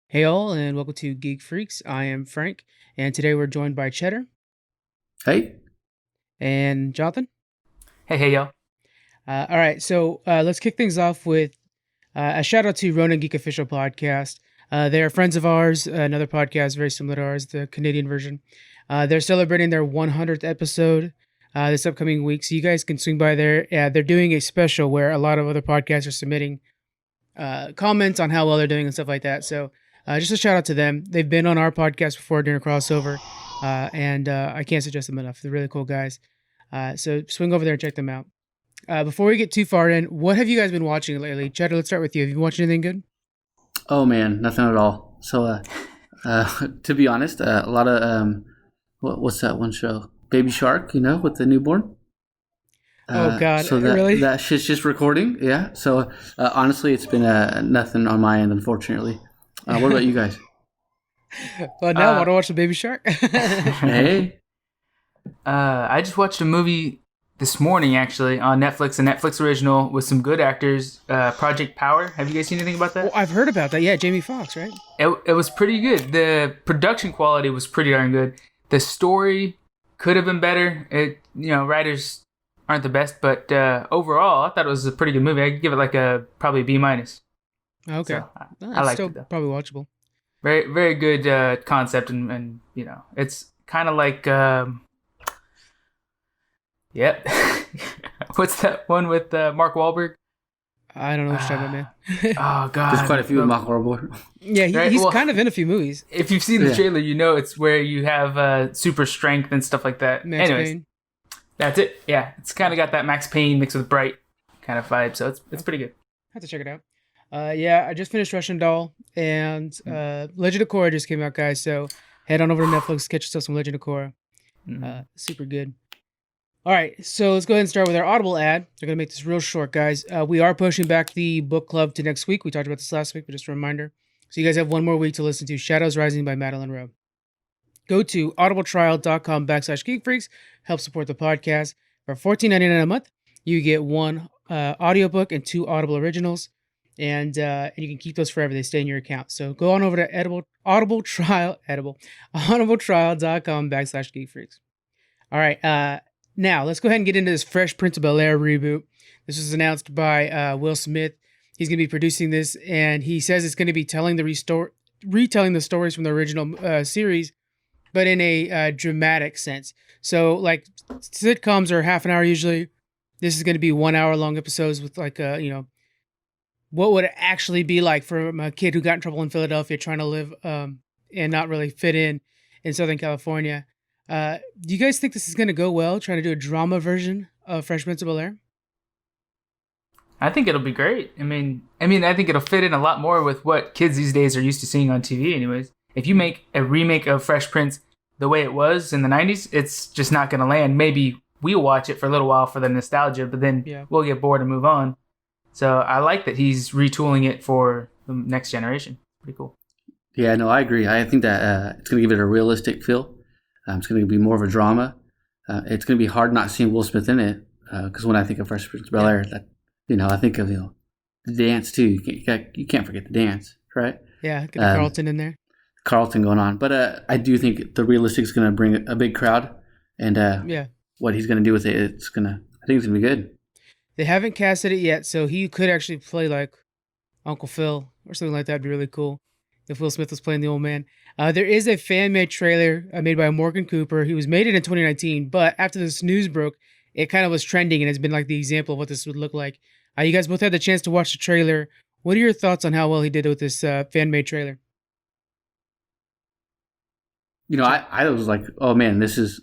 Hey all, and welcome to Geek Freaks. I am Frank, and today we're joined by Cheddar Hey, and Jonathan. Hey, y'all. All right, so let's kick things off with a shout out to Ronan Geek Official Podcast. They are friends of ours, another podcast very similar to ours, the Canadian version. They're celebrating their 100th episode this upcoming week, so you guys can swing by there. They're doing a special where a lot of other podcasts are submitting comments on how well they're doing and stuff like that. So just a shout out to them. They've been on our podcast before during a crossover, and I can't suggest them enough. They're really cool guys. So swing over there and check them out. Before we get too far in, what have you guys been watching lately? Cheddar, let's start with you. Have you watched anything good? oh man, nothing at all. To be honest, a lot of what's that one show? Baby Shark, with the newborn. Oh God, So that really? that shit's just recording, yeah. So honestly, it's been nothing on my end, unfortunately. What about you guys? Well, now I want Uh, to watch the Baby Shark. Hey, I just watched a movie this morning, actually, on Netflix, a Netflix original with some good actors. Project Power. Have you guys seen anything about Well, that? I've heard about that. Yeah, Jamie Foxx, right? It was pretty good. The production quality was pretty darn good. The story could have been better. Writers aren't the best, but overall, I thought it was a pretty good movie. I'd give it like a probably B minus. Okay, So well, I it's liked still it though. probably watchable. Very very good concept, and it's kind of like yep. What's that one with Mark Wahlberg? I don't know what you're talking about, man. Oh there's God! quite a few in Mach Horrible. Yeah, Right, he's well- kind of in a few movies. If you've seen the Yeah. trailer, you know it's where you have super strength and stuff like that. Max Anyways, Payne. that's it. Yeah, it's kind of got that Max Payne mixed with Bright kind of vibe, so it's pretty good. Have to check it out. Yeah, I just finished Russian Doll, and Legend of Korra just came out, guys. So head on over to Netflix, catch yourself some Legend of Korra. Mhm. Super good. All right, so let's go ahead and start with our Audible ad. They're gonna make this real short, guys. We are pushing back the book club to next week. We talked about this last week, but just a reminder. So you guys have one more week to listen to Shadows Rising by Madeline Rowe. Go to audibletrial.com/geekfreaks. Help support the podcast. For $14.99 a month, you get one audiobook and two Audible originals. And you can keep those forever. They stay in your account. So go on over to audibletrial.com/geekfreaks. All right. Now let's go ahead and get into this Fresh Prince of Bel-Air reboot. This was announced by Will Smith. He's going to be producing this, and he says it's going to be retelling the stories from the original series, but in a dramatic sense. So, like sitcoms are half an hour usually. This is going to be 1 hour long episodes with what would it actually be like from a kid who got in trouble in Philadelphia trying to live and not really fit in Southern California. Do you guys think this is going to go well, trying to do a drama version of Fresh Prince of Bel-Air? I think it'll be great. I think it'll fit in a lot more with what kids these days are used to seeing on TV. Anyways, if you make a remake of Fresh Prince the way it was in the '90s, it's just not going to land. Maybe we'll watch it for a little while for the nostalgia, but then Yeah. we'll get bored and move on. So I like that he's retooling it for the next generation. Pretty cool. Yeah, no, I agree. I think that it's going to give it a realistic feel. It's going to be more of a drama. It's going to be hard not seeing Will Smith in it because when I think of Fresh Prince of Bel-Air, I think of the dance too. You can't forget the dance, right? Yeah, get a Carlton in there. Carlton going on, but I do think the realistic is going to bring a big crowd, and Yeah. what he's going to do with it, I think it's going to be good. They haven't casted it yet, so he could actually play like Uncle Phil or something like that. Would be really cool if Will Smith was playing the old man. There is a fan-made trailer made by Morgan Cooper. He was made it in 2019, but after this news broke, it kind of was trending and has been like the example of what this would look like. You guys both had the chance to watch the trailer. What are your thoughts on how well he did with this fan-made trailer? I was like, oh man, this is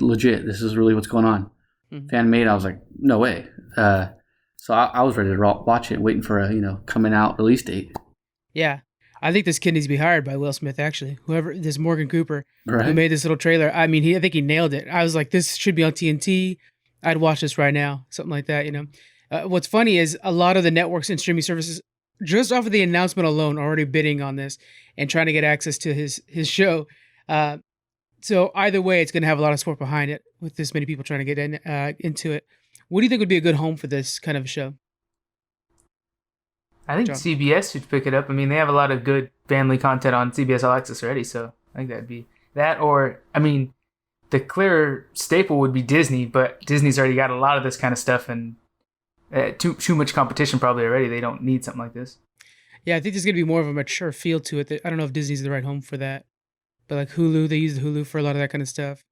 legit. This is really what's going on. Mhm. Fan made, I was like, no way. So I was ready to watch it, waiting for a coming out release date. Yeah, I think this kid needs to be hired by Will Smith. Actually, whoever this Morgan Cooper who Right? made this little trailer. I mean, I think he nailed it. I was like, this should be on TNT. I'd watch this right now, something like that. What's funny is a lot of the networks and streaming services, just off of the announcement alone, are already bidding on this and trying to get access to his show. So either way, it's going to have a lot of support behind it with this many people trying to get into it. What do you think would be a good home for this kind of show? I think John? CBS should pick it up. I mean, they have a lot of good family content on CBS All Access already, so I think that'd be that. Or, I mean, the clear staple would be Disney, but Disney's already got a lot of this kind of stuff, and too much competition probably already. They don't need something like this. Yeah, I think there's gonna be more of a mature feel to it. I don't know if Disney's the right home for that, but like Hulu, they use Hulu for a lot of that kind of stuff.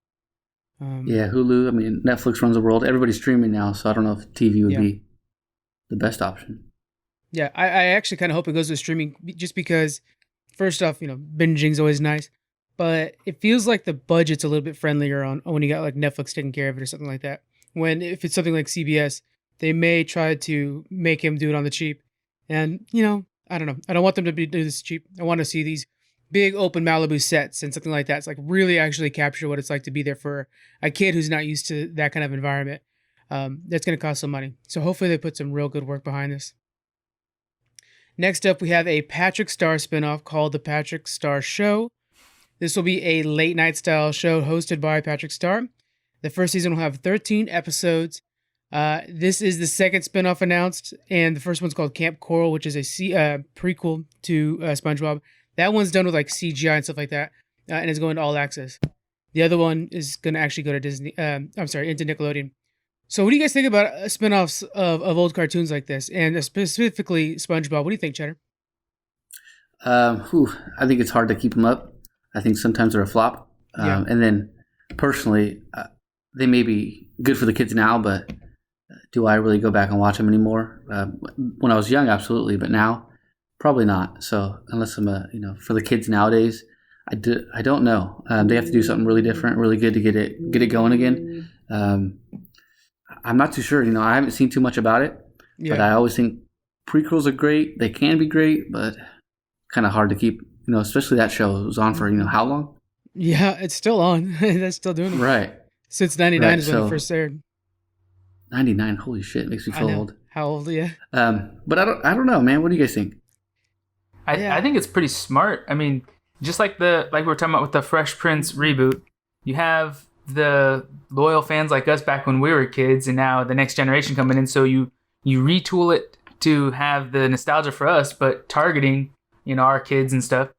Yeah, Hulu. I mean, Netflix runs the world. Everybody's streaming now, so I don't know if TV would Yeah. be the best option. Yeah, I actually kind of hope it goes with streaming just because, first off, binging's always nice, but it feels like the budget's a little bit friendlier on when you got like Netflix taking care of it or something like that. When if it's something like CBS, they may try to make him do it on the cheap, and I don't know. I don't want them to do this cheap. I want to see these big open Malibu sets and something like that. It's like really actually capture what it's like to be there for a kid who's not used to that kind of environment. That's going to cost some money. So hopefully they put some real good work behind this. Next up, we have a Patrick Star spinoff called The Patrick Star Show. This will be a late night style show hosted by Patrick Star. The first season will have 13 episodes. This is the second spinoff announced, and the first one's called Camp Coral, which is a prequel to SpongeBob. That one's done with like CGI and stuff like that, and is going to All Access. The other one is going to actually go to Disney. Into Nickelodeon. So, what do you guys think about spinoffs of old cartoons like this, and specifically SpongeBob? What do you think, Cheddar? I think it's hard to keep them up. I think sometimes they're a flop. Yeah. And then, personally, they may be good for the kids now, but do I really go back and watch them anymore? When I was young, absolutely, but now, probably not. So, unless I'm for the kids nowadays, I don't know. They have to do something really different, really good to get it going again. I'm not too sure. I haven't seen too much about it, but I always think prequels are great. They can be great, but kind of hard to keep. Especially that show was on for how long? Yeah, it's still on. That's still doing it. Right. Since '99 Right, is when so it first aired. 99. Holy shit, it makes me feel old. How old? Yeah. But I don't know, man. What do you guys think? I think it's pretty smart. I mean, just like we were talking about with the Fresh Prince reboot, you have the loyal fans like us back when we were kids, and now the next generation coming in. So you retool it to have the nostalgia for us, but targeting our kids and stuff.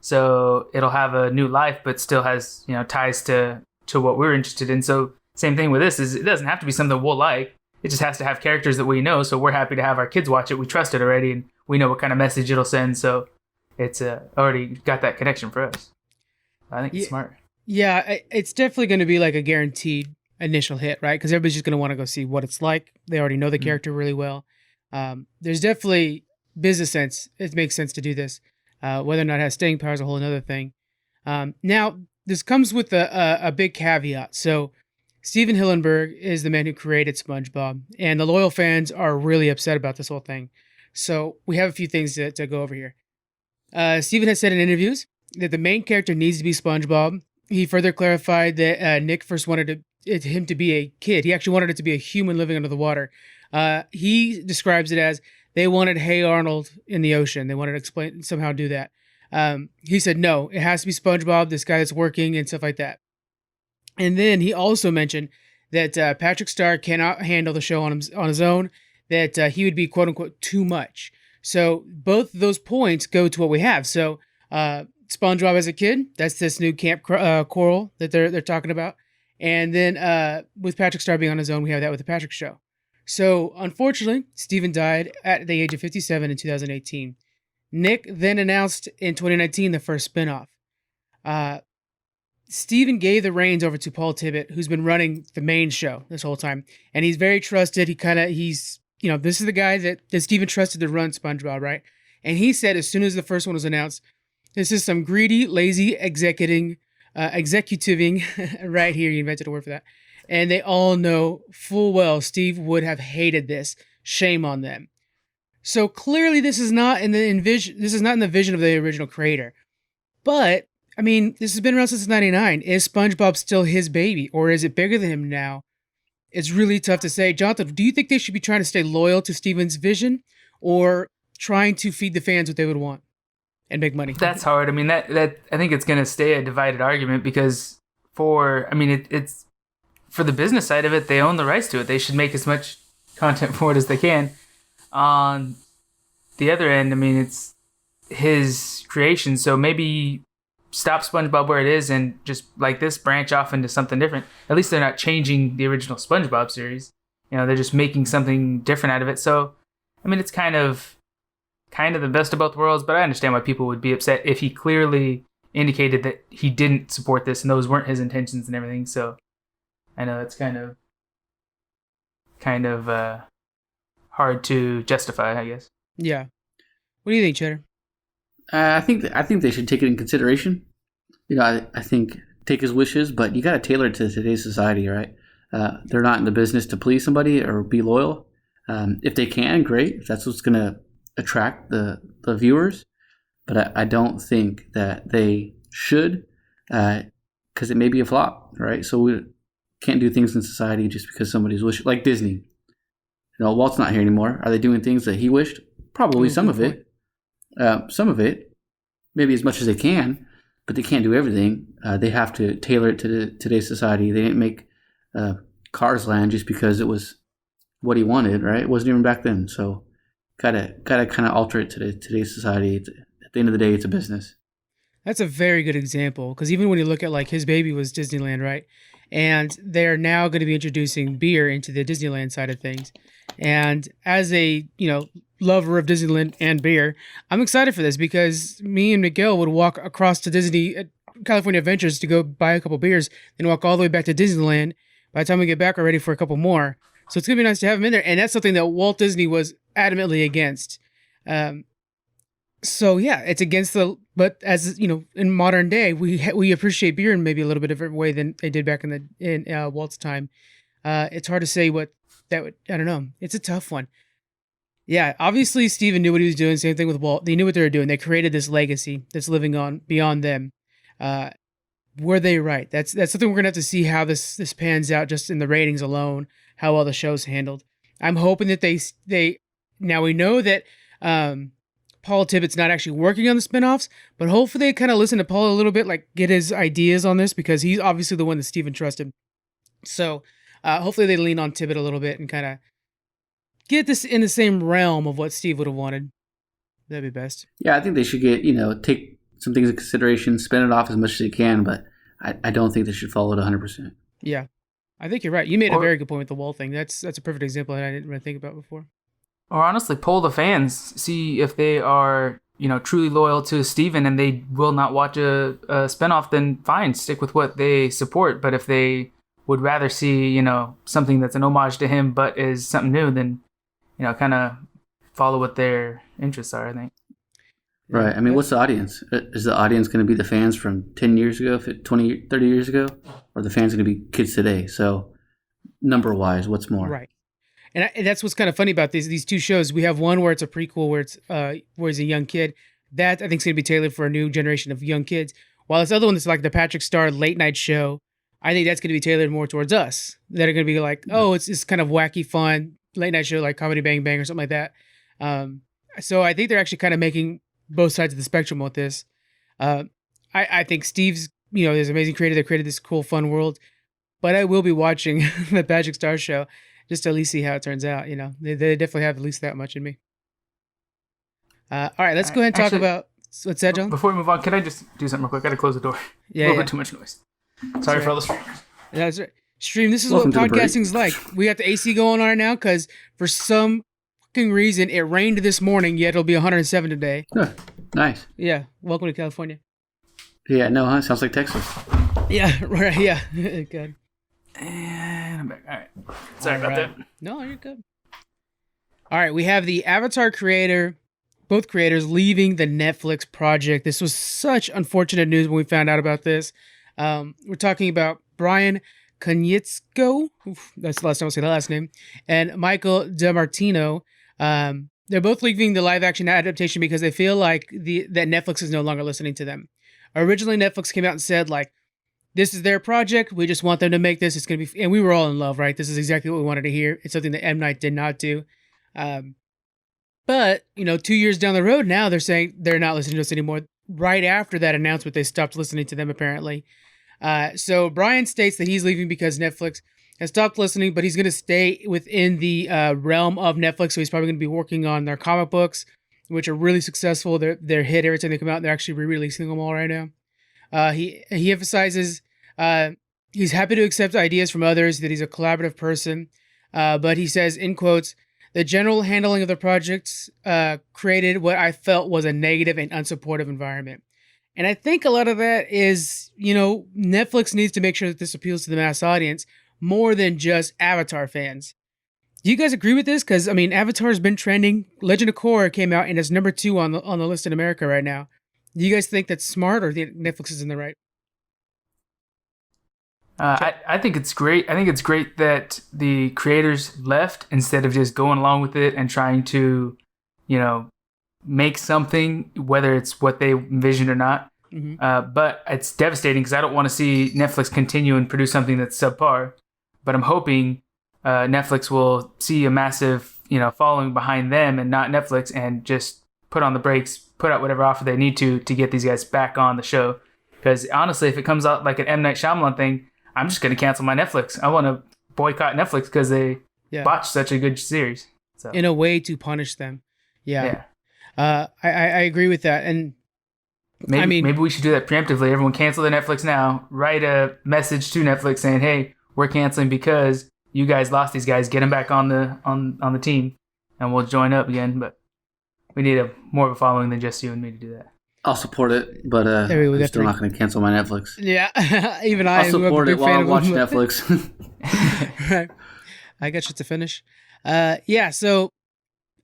So it'll have a new life, but still has ties to what we're interested in. So same thing with this is it doesn't have to be something we'll like. It just has to have characters that we know. So we're happy to have our kids watch it. We trust it already, and we know what kind of message it'll send. So it's already got that connection for us. I think it's smart. Yeah, it's definitely going to be like a guaranteed initial hit, right? Because everybody's just going to want to go see what it's like. They already know the character really well. There's definitely business sense. It makes sense to do this. Whether or not it has staying power is a whole other thing. Now, this comes with a big caveat. So, Steven Hillenburg is the man who created SpongeBob, and the loyal fans are really upset about this whole thing. So, we have a few things to go over here. Steven has said in interviews that the main character needs to be SpongeBob. He further clarified that Nick first wanted him to be a kid. He actually wanted it to be a human living under the water. He describes it as they wanted Hey Arnold in the ocean. They wanted to somehow do that. He said, no, it has to be SpongeBob, this guy that's working and stuff like that. And then he also mentioned that Patrick Star cannot handle the show on his own, that he would be, quote unquote, too much. So both those points go to what we have. So SpongeBob as a kid, that's this new Camp Coral that they're talking about. And then with Patrick Star being on his own, we have that with the Patrick Show. So, unfortunately, Steven died at the age of 57 in 2018. Nick then announced in 2019 the first spinoff. Steven gave the reins over to Paul Tibbitt, who's been running the main show this whole time. And he's very trusted. This is the guy that Steven trusted to run SpongeBob, right? And he said as soon as the first one was announced, this is some greedy, lazy executiving, right here, you invented a word for that. And they all know full well Steve would have hated this. Shame on them. So clearly, this is not in the vision of the original creator. But I mean, this has been around since '99. Is SpongeBob still his baby, or is it bigger than him now? It's really tough to say. Jonathan, do you think they should be trying to stay loyal to Steven's vision, or trying to feed the fans what they would want and make money? That's hard. I mean, that I think it's going to stay a divided argument because it's. For the business side of it, they own the rights to it. They should make as much content for it as they can. On the other end, I mean, it's his creation. So maybe stop SpongeBob where it is and just like this branch off into something different. At least they're not changing the original SpongeBob series. They're just making something different out of it. So, I mean, it's kind of the best of both worlds, but I understand why people would be upset if he clearly indicated that he didn't support this and those weren't his intentions and everything. So, I know it's kind of hard to justify, I guess. Yeah. What do you think, Cheddar? I think they should take it in consideration. I think take his wishes, but you got to tailor it to today's society, right? They're not in the business to please somebody or be loyal. If they can, great. If that's what's going to attract the viewers. But I don't think that they should, because it may be a flop, right? So we can't do things in society just because somebody's wishing. Like Disney. Walt's not here anymore. Are they doing things that he wished? Probably some of it. Some of it. Maybe as much as they can, but they can't do everything. They have to tailor it to today's society. They didn't make Cars Land just because it was what he wanted, right? It wasn't even back then. So gotta kind of alter it to today's society. At the end of the day, it's a business. That's a very good example, because even when you look at like his baby was Disneyland, right? And they're now going to be introducing beer into the Disneyland side of things. And as a, lover of Disneyland and beer, I'm excited for this, because me and Miguel would walk across to Disney California Adventures to go buy a couple beers, then walk all the way back to Disneyland. By the time we get back, we're ready for a couple more. So it's going to be nice to have him in there. And that's something that Walt Disney was adamantly against. So yeah, it's against but as in modern day, we appreciate beer in maybe a little bit different way than they did back in Walt's time. It's hard to say what that would, I don't know. It's a tough one. Yeah, obviously Steven knew what he was doing. Same thing with Walt. They knew what they were doing. They created this legacy that's living on beyond them. Were they right? That's something we're gonna have to see how this pans out just in the ratings alone. How well the show's handled. I'm hoping that they now we know that Paul Tibbitt's not actually working on the spinoffs, but hopefully they kind of listen to Paul a little bit, like get his ideas on this, because he's obviously the one that Steven trusted. So hopefully they lean on Tibbett a little bit and kind of get this in the same realm of what Steve would have wanted. That'd be best. Yeah, I think they should get, take some things in consideration, spin it off as much as they can, but I don't think they should follow it 100%. Yeah, I think you're right. You made a very good point with the wall thing. That's a perfect example that I didn't really think about before. Or honestly, poll the fans, see if they are, truly loyal to Steven and they will not watch a spinoff, then fine, stick with what they support. But if they would rather see, something that's an homage to him but is something new, then, kind of follow what their interests are, I think. Right. I mean, what's the audience? Is the audience going to be the fans from 10 years ago, 20, 30 years ago? Or the fans going to be kids today? So, number-wise, what's more? Right. And that's what's kind of funny about these two shows. We have one where it's a prequel where he's a young kid. That I think is going to be tailored for a new generation of young kids. While this other one that's like the Patrick Star late night show, I think that's going to be tailored more towards us. That are going to be like, oh, it's this kind of wacky, fun late night show like Comedy Bang Bang or something like that. So I think they're actually kind of making both sides of the spectrum with this. I think Steve's, this amazing creator that created this cool, fun world. But I will be watching the Patrick Star show, just to at least see how it turns out. They definitely have at least that much in me. All right, let's go ahead and talk about what's that, John? Before we move on, can I just do something real quick? I gotta close the door. Yeah, a little bit too much noise. Sorry for all the streamers. That's right. Stream. This is Welcome what to the break. podcasting's like. We got the AC going on right now because for some fucking reason it rained this morning. Yet it'll be 107 today. Huh. Nice. Yeah. Welcome to California. Yeah. No, huh? Sounds like Texas. Yeah. Right. Yeah. Good. And I'm back. All right. Sorry about that. No, you're good. All right. We have the Avatar creator, both creators leaving the Netflix project. This was such unfortunate news when we found out about this. We're talking about Brian Konietzko. That's the last time I'll say the last name. And Michael DeMartino. They're both leaving the live action adaptation because they feel like that Netflix is no longer listening to them. Originally, Netflix came out and said, like, this is their project. We just want them to make this. It's going to be, and we were all in love, right? This is exactly what we wanted to hear. It's something that M. Night did not do. But, 2 years down the road now, they're saying they're not listening to us anymore. Right after that announcement, they stopped listening to them, apparently. So Brian states that he's leaving because Netflix has stopped listening, but he's going to stay within the realm of Netflix. So he's probably going to be working on their comic books which are really successful. They're hit every time they come out. They're actually re-releasing them all right now. He emphasizes he's happy to accept ideas from others, that he's a collaborative person. But he says, in quotes, the general handling of the projects created what I felt was a negative and unsupportive environment. And I think a lot of that is, Netflix needs to make sure that this appeals to the mass audience more than just Avatar fans. Do you guys agree with this? Because, Avatar's been trending. Legend of Korra came out and it's number 2 on the list in America right now. Do you guys think that's smart, or do you think Netflix is in the right? I think it's great. I think it's great that the creators left instead of just going along with it and trying to, make something, whether it's what they envisioned or not. Mm-hmm. But it's devastating because I don't want to see Netflix continue and produce something that's subpar. But I'm hoping Netflix will see a massive, following behind them and not Netflix, and just put on the brakes, put out whatever offer they need to get these guys back on the show. Because honestly, if it comes out like an M. Night Shyamalan thing, I'm just going to cancel my Netflix. I want to boycott Netflix because they botched such a good series. So. In a way to punish them. Yeah. I agree with that. And maybe we should do that preemptively. Everyone cancel their Netflix now. Write a message to Netflix saying, hey, we're canceling because you guys lost these guys. Get them back on the team and we'll join up again. But we need more of a following than just you and me to do that. I'll support it, but I'm still not going to cancel my Netflix. Yeah, even I'll support it while I watch Netflix. Right. I got you to finish. So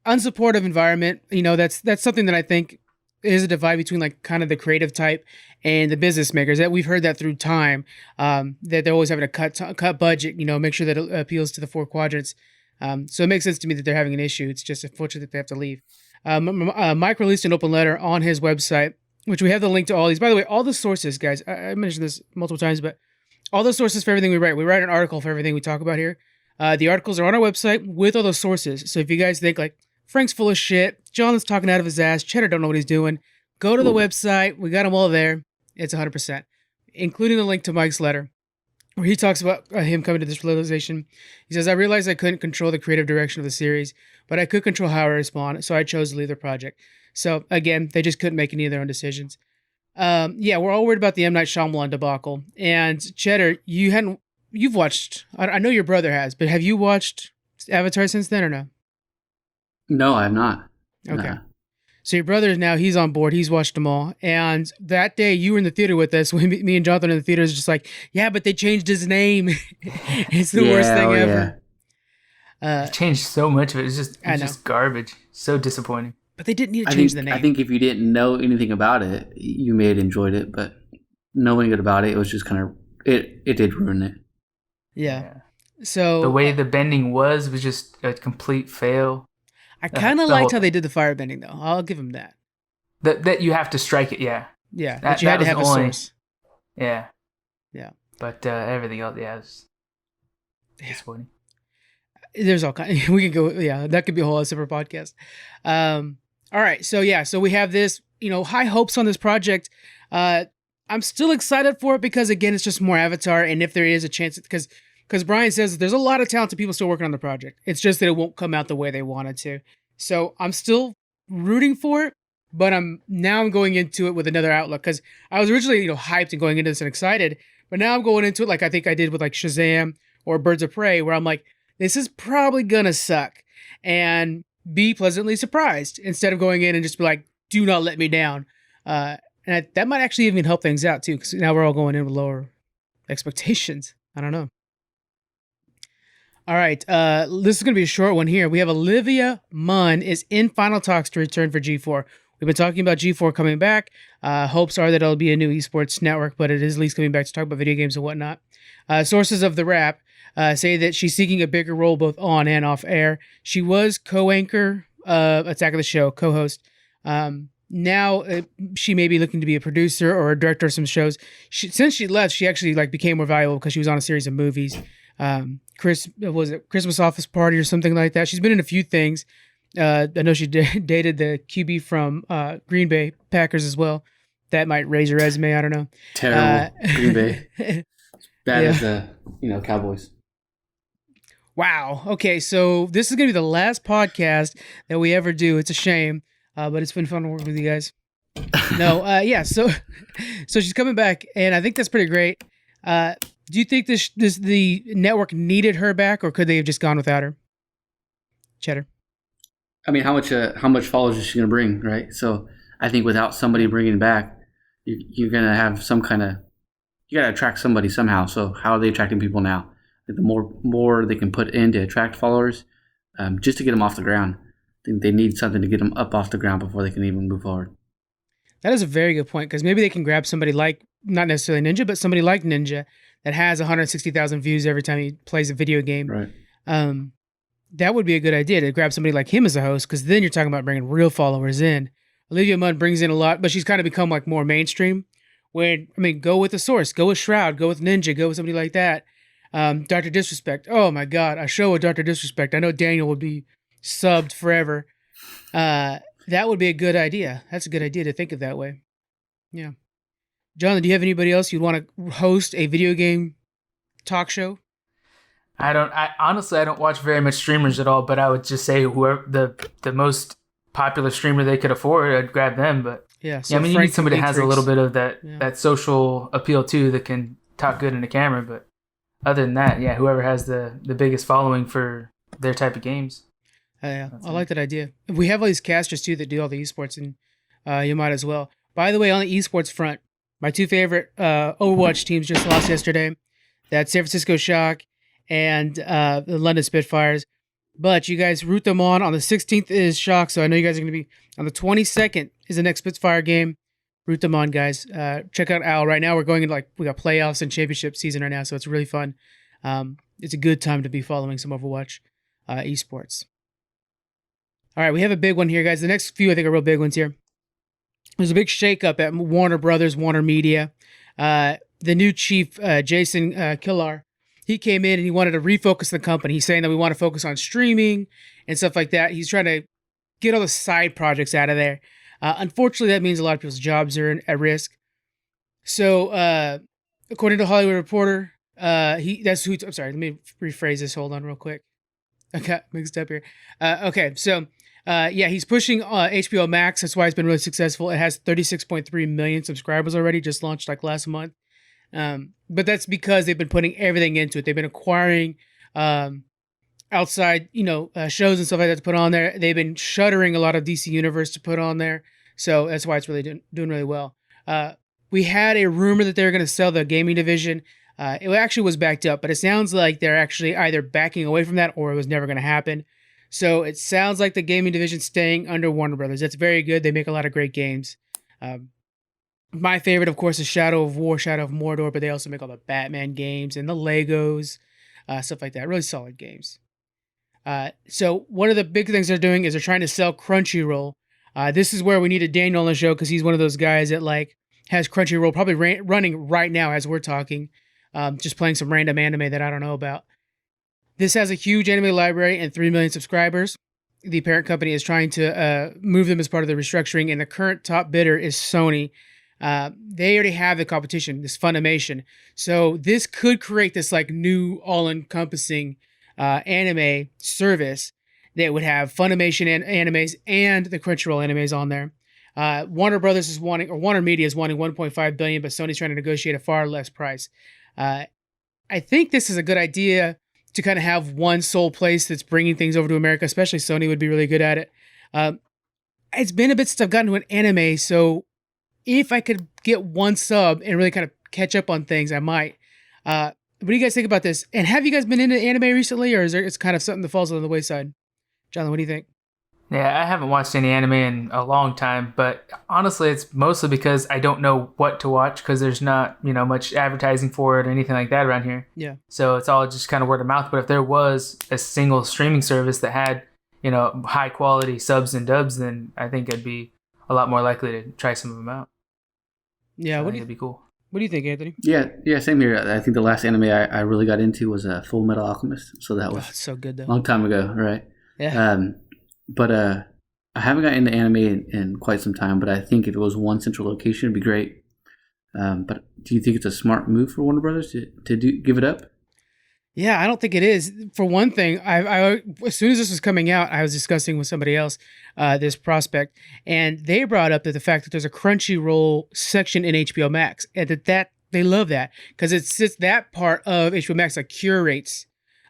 unsupportive environment, that's something that I think is a divide between like kind of the creative type and the business makers. That we've heard that through time, that they're always having to cut budget, make sure that it appeals to the 4 quadrants. So it makes sense to me that they're having an issue. It's just unfortunate that they have to leave. Mike released an open letter on his website, which we have the link to all these. By the way, all the sources, guys, I mentioned this multiple times, but all the sources for everything we write an article for everything we talk about here. The articles are on our website with all those sources. So if you guys think like, Frank's full of shit, John is talking out of his ass, Cheddar don't know what he's doing, go to the website. We got them all there. It's 100%, including the link to Mike's letter, where he talks about him coming to this realization. He says, I realized I couldn't control the creative direction of the series, but I could control how I respond, so I chose to leave the project. So, again, they just couldn't make any of their own decisions. We're all worried about the M. Night Shyamalan debacle. And, Cheddar, you've watched, I know your brother has, but have you watched Avatar since then or no? No, I have not. Okay. So your brother he's on board. He's watched them all. And that day you were in the theater with us when me and Jonathan in the theater is just like, yeah, but they changed his name. It's the worst thing ever. They changed so much of it. It's just garbage. So disappointing. But they didn't need to change the name. I think if you didn't know anything about it, you may have enjoyed it. But knowing it about it was just kind of, it did ruin it. Yeah. So the way the bending was just a complete fail. I kind of liked how they did the firebending, though. I'll give them that. That you have to strike it, yeah. Yeah, that you had to have a source. Yeah. Yeah. But everything else, it's disappointing. There's all kinds. We could go, that could be a whole separate podcast. All right, so we have this, high hopes on this project. I'm still excited for it because, again, it's just more Avatar, and if there is a chance, because Brian says there's a lot of talented people still working on the project. It's just that it won't come out the way they wanted to. So I'm still rooting for it, but I'm going into it with another outlook, because I was originally, hyped and going into this and excited, but now I'm going into it like I think I did with like Shazam or Birds of Prey, where I'm like, this is probably gonna suck, and be pleasantly surprised instead of going in and just be like, do not let me down. That might actually even help things out too, because now we're all going in with lower expectations. I don't know. All right, this is going to be a short one here. We have Olivia Munn is in final talks to return for G4. We've been talking about G4 coming back. Hopes are that it'll be a new esports network, but it is at least coming back to talk about video games and whatnot. Sources of the Wrap say that she's seeking a bigger role both on and off air. She was co-anchor of Attack of the Show, co-host. Now she may be looking to be a producer or a director of some shows. Since she left, she actually became more valuable because she was on a series of movies. Christmas Office Party or something like that. She's been in a few things. I know she dated the QB from Green Bay Packers as well. That might raise her resume. I don't know. Terrible. Green Bay. Bad as the Cowboys. Wow. Okay, so this is going to be the last podcast that we ever do. It's a shame. but it's been fun working with you guys. No, yeah. So, so she's coming back, and I think that's pretty great. Do you think the network needed her back, or could they have just gone without her? Cheddar. I mean, how much followers is she going to bring, right? So I think without somebody bringing back, you're going to have some kind of, you got to attract somebody somehow. So how are they attracting people now? The more they can put in to attract followers, just to get them off the ground. I think they need something to get them up off the ground before they can even move forward. That is a very good point, because maybe they can grab somebody like, not necessarily Ninja, but somebody like Ninja that has 160,000 views every time he plays a video game. Right. That would be a good idea to grab somebody like him as a host, because then you're talking about bringing real followers in. Olivia Munn brings in a lot, but she's kind of become like more mainstream. When, I mean, go with the source, go with Shroud, go with Ninja, go with somebody like that. Dr. Disrespect. Oh my God, a show with Dr. Disrespect. I know Daniel would be subbed forever. That would be a good idea. That's a good idea to think of that way. Yeah. John, do you have anybody else you'd want to host a video game talk show? I honestly don't watch very much streamers at all, but I would just say whoever the most popular streamer they could afford, I'd grab them. But yeah, I mean, you need somebody that has a little bit of that social appeal too, that can talk good in the camera. But other than that, yeah, whoever has the biggest following for their type of games. Yeah, I like that idea. We have all these casters too that do all the esports, and you might as well. By the way, on the esports front, my two favorite Overwatch teams just lost yesterday. That's San Francisco Shock and the London Spitfires. But you guys root them on. On the 16th is Shock, so I know you guys are going to be on the 22nd is the next Spitfire game. Root them on, guys. Check out Al. Right now we're going into we got playoffs and championship season right now, so it's really fun. It's a good time to be following some Overwatch esports. All right, we have a big one here, guys. The next few I think are real big ones here. There's a big shakeup at Warner Brothers, Warner Media. The new chief, Jason Killar, he came in and he wanted to refocus the company. He's saying that we want to focus on streaming and stuff like that. He's trying to get all the side projects out of there. Unfortunately, that means a lot of people's jobs are at risk. So, according to Hollywood Reporter, I'm sorry, let me rephrase this. Hold on real quick. I got mixed up here. He's pushing HBO Max. That's why it's been really successful. It has 36.3 million subscribers already, just launched last month. But that's because they've been putting everything into it. They've been acquiring outside, shows and stuff like that to put on there. They've been shuttering a lot of DC Universe to put on there. So that's why it's really doing really well. We had a rumor that they were going to sell the gaming division. It actually was backed up, but it sounds like they're actually either backing away from that or it was never going to happen. So it sounds like the gaming division's staying under Warner Brothers. That's very good. They make a lot of great games. My favorite, of course, is Shadow of War, Shadow of Mordor, but they also make all the Batman games and the Legos, stuff like that. Really solid games. So one of the big things they're doing is they're trying to sell Crunchyroll. This is where we needed Daniel on the show because he's one of those guys that has Crunchyroll probably running right now as we're talking, just playing some random anime that I don't know about. This has a huge anime library and 3 million subscribers. The parent company is trying to move them as part of the restructuring, and the current top bidder is Sony. They already have the competition, this Funimation. So this could create this new all-encompassing anime service that would have Funimation animes and the Crunchyroll animes on there. Warner Media is wanting 1.5 billion, but Sony's trying to negotiate a far less price. I think this is a good idea to kind of have one sole place that's bringing things over to America, especially Sony would be really good at it. It's been a bit since I've gotten to an anime, so if I could get one sub and really kind of catch up on things, I might. What do you guys think about this? And have you guys been into anime recently, or it's kind of something that falls on the wayside? John, what do you think? Yeah, I haven't watched any anime in a long time, but honestly, it's mostly because I don't know what to watch because there's not, much advertising for it or anything like that around here. Yeah. So it's all just kind of word of mouth. But if there was a single streaming service that had, high quality subs and dubs, then I think I'd be a lot more likely to try some of them out. Yeah, I think it'd be cool. What do you think, Anthony? Yeah, same here. I think the last anime I really got into was Full Metal Alchemist. So that was so good though. A long time ago, right? Yeah. But I haven't gotten into anime in quite some time, but I think if it was one central location, it'd be great. But do you think it's a smart move for Warner Brothers to give it up? Yeah, I don't think it is. For one thing, as soon as this was coming out, I was discussing with somebody else this prospect, and they brought up that the fact that there's a Crunchyroll section in HBO Max, and that they love that because it's that part of HBO Max that curates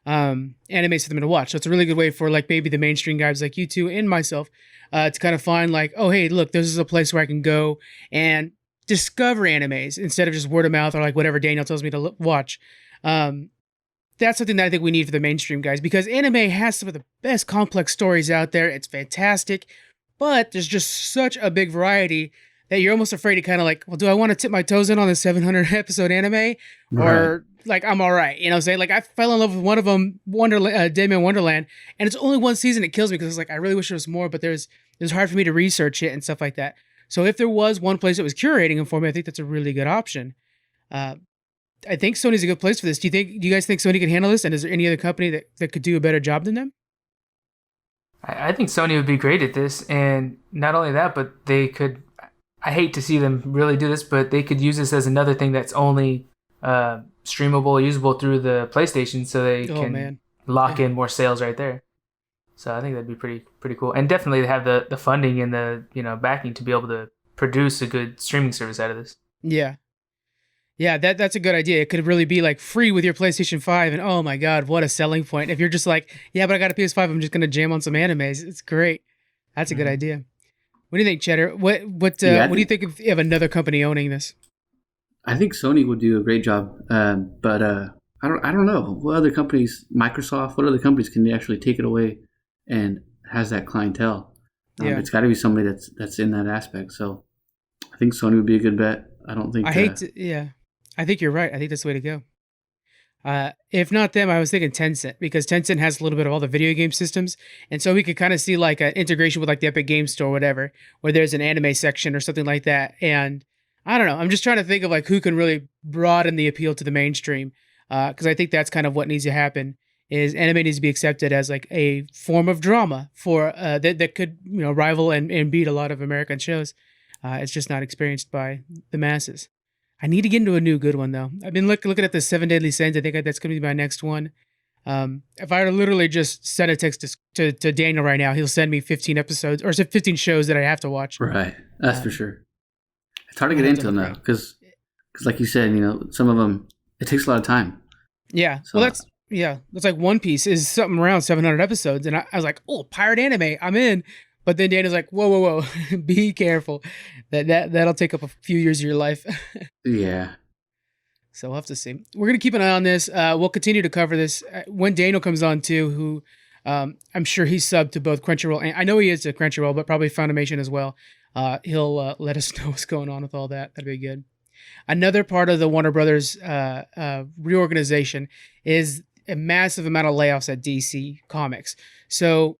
animes for them to watch. So it's a really good way for like maybe the mainstream guys like you two and myself to kind of find like, oh hey, look, this is a place where I can go and discover animes instead of just word of mouth or like whatever Daniel tells me to watch. Um, that's something that I think we need for the mainstream guys because anime has some of the best complex stories out there. It's fantastic, but there's just such a big variety that you're almost afraid to kind of like, well, do I want to tip my toes in on the 700 episode anime Right. or like I'm all right? You know what I'm saying? Like I fell in love with one of them, Deadman Wonderland, and it's only one season. It kills me because it's like I really wish there was more, but it's hard for me to research it and stuff like that. So if there was one place that was curating them for me, I think that's a really good option. Uh, I think Sony's a good place for this. Do you guys think Sony can handle this? And is there any other company that could do a better job than them? I think Sony would be great at this, and not only that, but they could. I hate to see them really do this, but they could use this as another thing that's only streamable, usable through the PlayStation, so they Oh can man. lock Yeah. in more sales right there. So I think that'd be pretty cool, and definitely they have the funding and the backing to be able to produce a good streaming service out of this. Yeah. Yeah, that's a good idea. It could really be like free with your PlayStation 5 and oh my god, what a selling point. If you're just like, yeah, but I got a PS5, I'm just going to jam on some animes. It's great. That's a good Mhm. idea. What do you think, Cheddar? Yeah, What do you think if you have another company owning this? I think Sony would do a great job, but I don't know what other companies, Microsoft, what other companies can actually take it away and has that clientele. Yeah. It's got to be somebody that's in that aspect. So I think Sony would be a good bet. I don't think. I hate to, yeah. I think you're right. I think that's the way to go. If not them, I was thinking Tencent because Tencent has a little bit of all the video game systems, and so we could kind of see like an integration with like the Epic Games Store, or whatever, where there's an anime section or something like that. And I don't know. I'm just trying to think of like who can really broaden the appeal to the mainstream, because I think that's kind of what needs to happen. Is anime needs to be accepted as like a form of drama for that could rival and beat a lot of American shows. It's just not experienced by the masses. I need to get into a new good one though. I've been looking at the Seven Deadly Sins. I think that's going to be my next one. If I were to literally just send a text to Daniel right now, he'll send me 15 episodes or 15 shows that I have to watch. Right. That's for Um, sure. It's hard to I'll get have to into them look though, around. because like you said, some of them it takes a lot of time. Yeah. Well, So that's like One Piece is something around 700 episodes, and I was like, oh, pirate anime, I'm in. But then Daniel's like, whoa, be careful. That'll take up a few years of your life. yeah, So we'll have to see. We're gonna keep an eye on this. We'll continue to cover this when Daniel comes on too. Who I'm sure he's subbed to both Crunchyroll and I know he is to Crunchyroll, but probably Funimation as well. He'll let us know what's going on with all that. That'd be good. Another part of the Warner Brothers reorganization is a massive amount of layoffs at DC Comics. So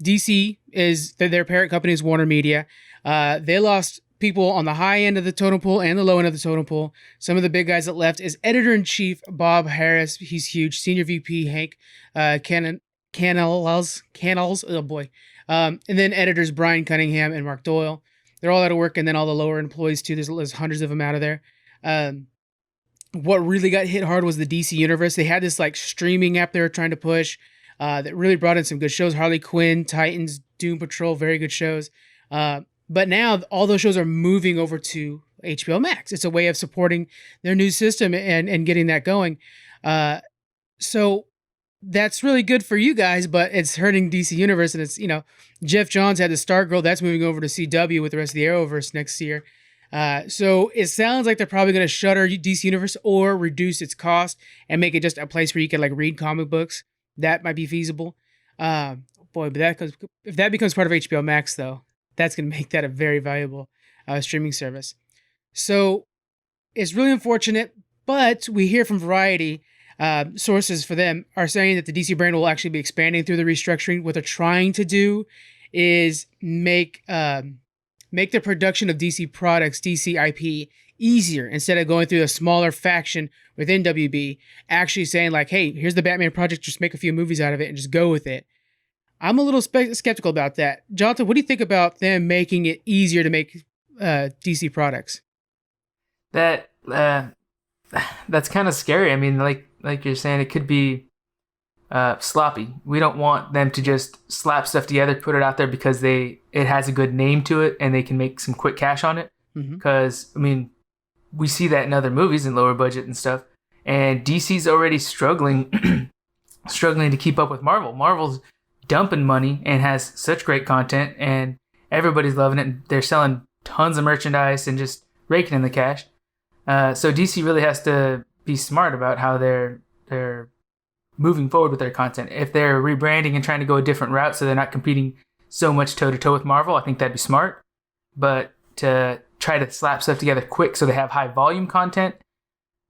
DC is their parent company is Warner Media. They lost people on the high end of the totem pole and the low end of the totem pole. Some of the big guys that left is editor in chief Bob Harris. He's huge. Senior VP Hank Canals. Oh boy. And then editors Brian Cunningham and Mark Doyle. They're all out of work, and then all the lower employees too. There's hundreds of them out of there. Um, what really got hit hard was the DC universe. They had this like streaming app they were trying to push that really brought in some good shows. Harley Quinn, Titans, Doom Patrol, very good shows. But now all those shows are moving over to HBO Max. It's a way of supporting their new system and getting that going. So that's really good for you guys, but it's hurting DC Universe. And it's, Jeff Johns had the Stargirl. That's moving over to CW with the rest of the Arrowverse next year. So it sounds like they're probably going to shutter DC Universe or reduce its cost and make it just a place where you can like read comic books. That might be feasible. Boy, but if that becomes part of HBO Max, though, that's going to make that a very valuable streaming service. So it's really unfortunate, but we hear from Variety sources for them are saying that the DC brand will actually be expanding through the restructuring. What they're trying to do is make the production of DC products, DC IP, easier instead of going through a smaller faction within WB, actually saying like, hey, here's the Batman project, just make a few movies out of it and just go with it. I'm a little skeptical about that. Jonathan, what do you think about them making it easier to make DC products? That that's kind of scary. I mean, like you're saying, it could be sloppy. We don't want them to just slap stuff together, put it out there because it has a good name to it and they can make some quick cash on it. Because I mean, we see that in other movies in lower budget and stuff, and DC's already struggling to keep up with Marvel. Marvel's dumping money and has such great content, and everybody's loving it. They're selling tons of merchandise and just raking in the cash. So DC really has to be smart about how they're moving forward with their content. If they're rebranding and trying to go a different route so they're not competing so much toe-to-toe with Marvel, I think that'd be smart. But to try to slap stuff together quick so they have high volume content,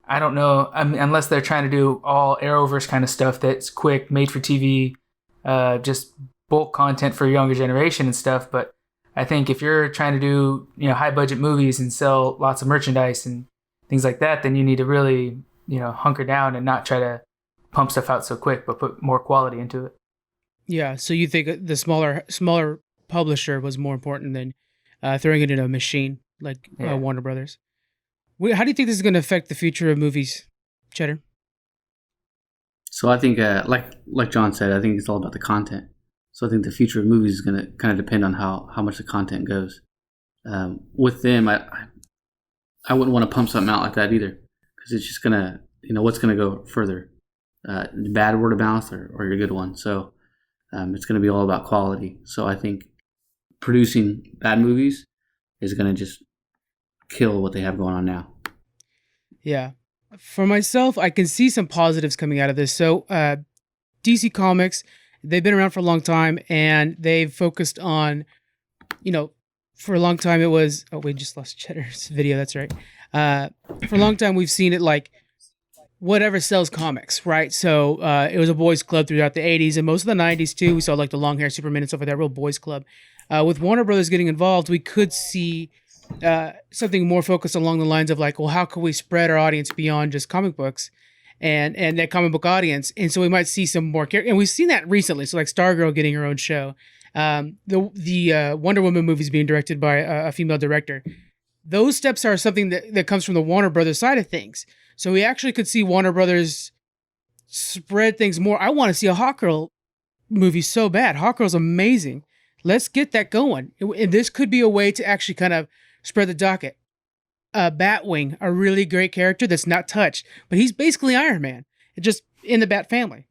I don't know. I mean, unless they're trying to do all Arrowverse kind of stuff that's quick, made for TV, just bulk content for a younger generation and stuff. But I think if you're trying to do high budget movies and sell lots of merchandise and things like that, then you need to really hunker down and not try to pump stuff out so quick, but put more quality into it. Yeah. So you think the smaller publisher was more important than throwing it in a machine like Warner Brothers? How do you think this is going to affect the future of movies, Cheddar? So I think, like John said, I think it's all about the content. So I think the future of movies is going to kind of depend on how much the content goes. With them, I wouldn't want to pump something out like that either, because it's just going to, what's going to go further? Bad word of mouth or your good one. So it's going to be all about quality. So I think producing bad movies is going to just kill what they have going on now. Yeah. For myself, I can see some positives coming out of this. So DC Comics, they've been around for a long time, and they've focused on, for a long time it was, we just lost Cheddar's video, that's right. For a long time we've seen it like whatever sells comics, right? So it was a boys club throughout the 80s and most of the 90s too. We saw like the long hair Superman and stuff like that, real boys club. With Warner Brothers getting involved, we could see something more focused along the lines of like, well, how can we spread our audience beyond just comic books and that comic book audience? And so we might see some more characters. And we've seen that recently. So like Stargirl getting her own show. The Wonder Woman movies being directed by a female director. Those steps are something that comes from the Warner Brothers side of things. So we actually could see Warner Brothers spread things more. I want to see a Hawkgirl movie so bad. Hawkgirl's amazing. Let's get that going. And this could be a way to actually kind of spread the docket. Batwing, a really great character that's not touched, but he's basically Iron Man, just in the Bat family.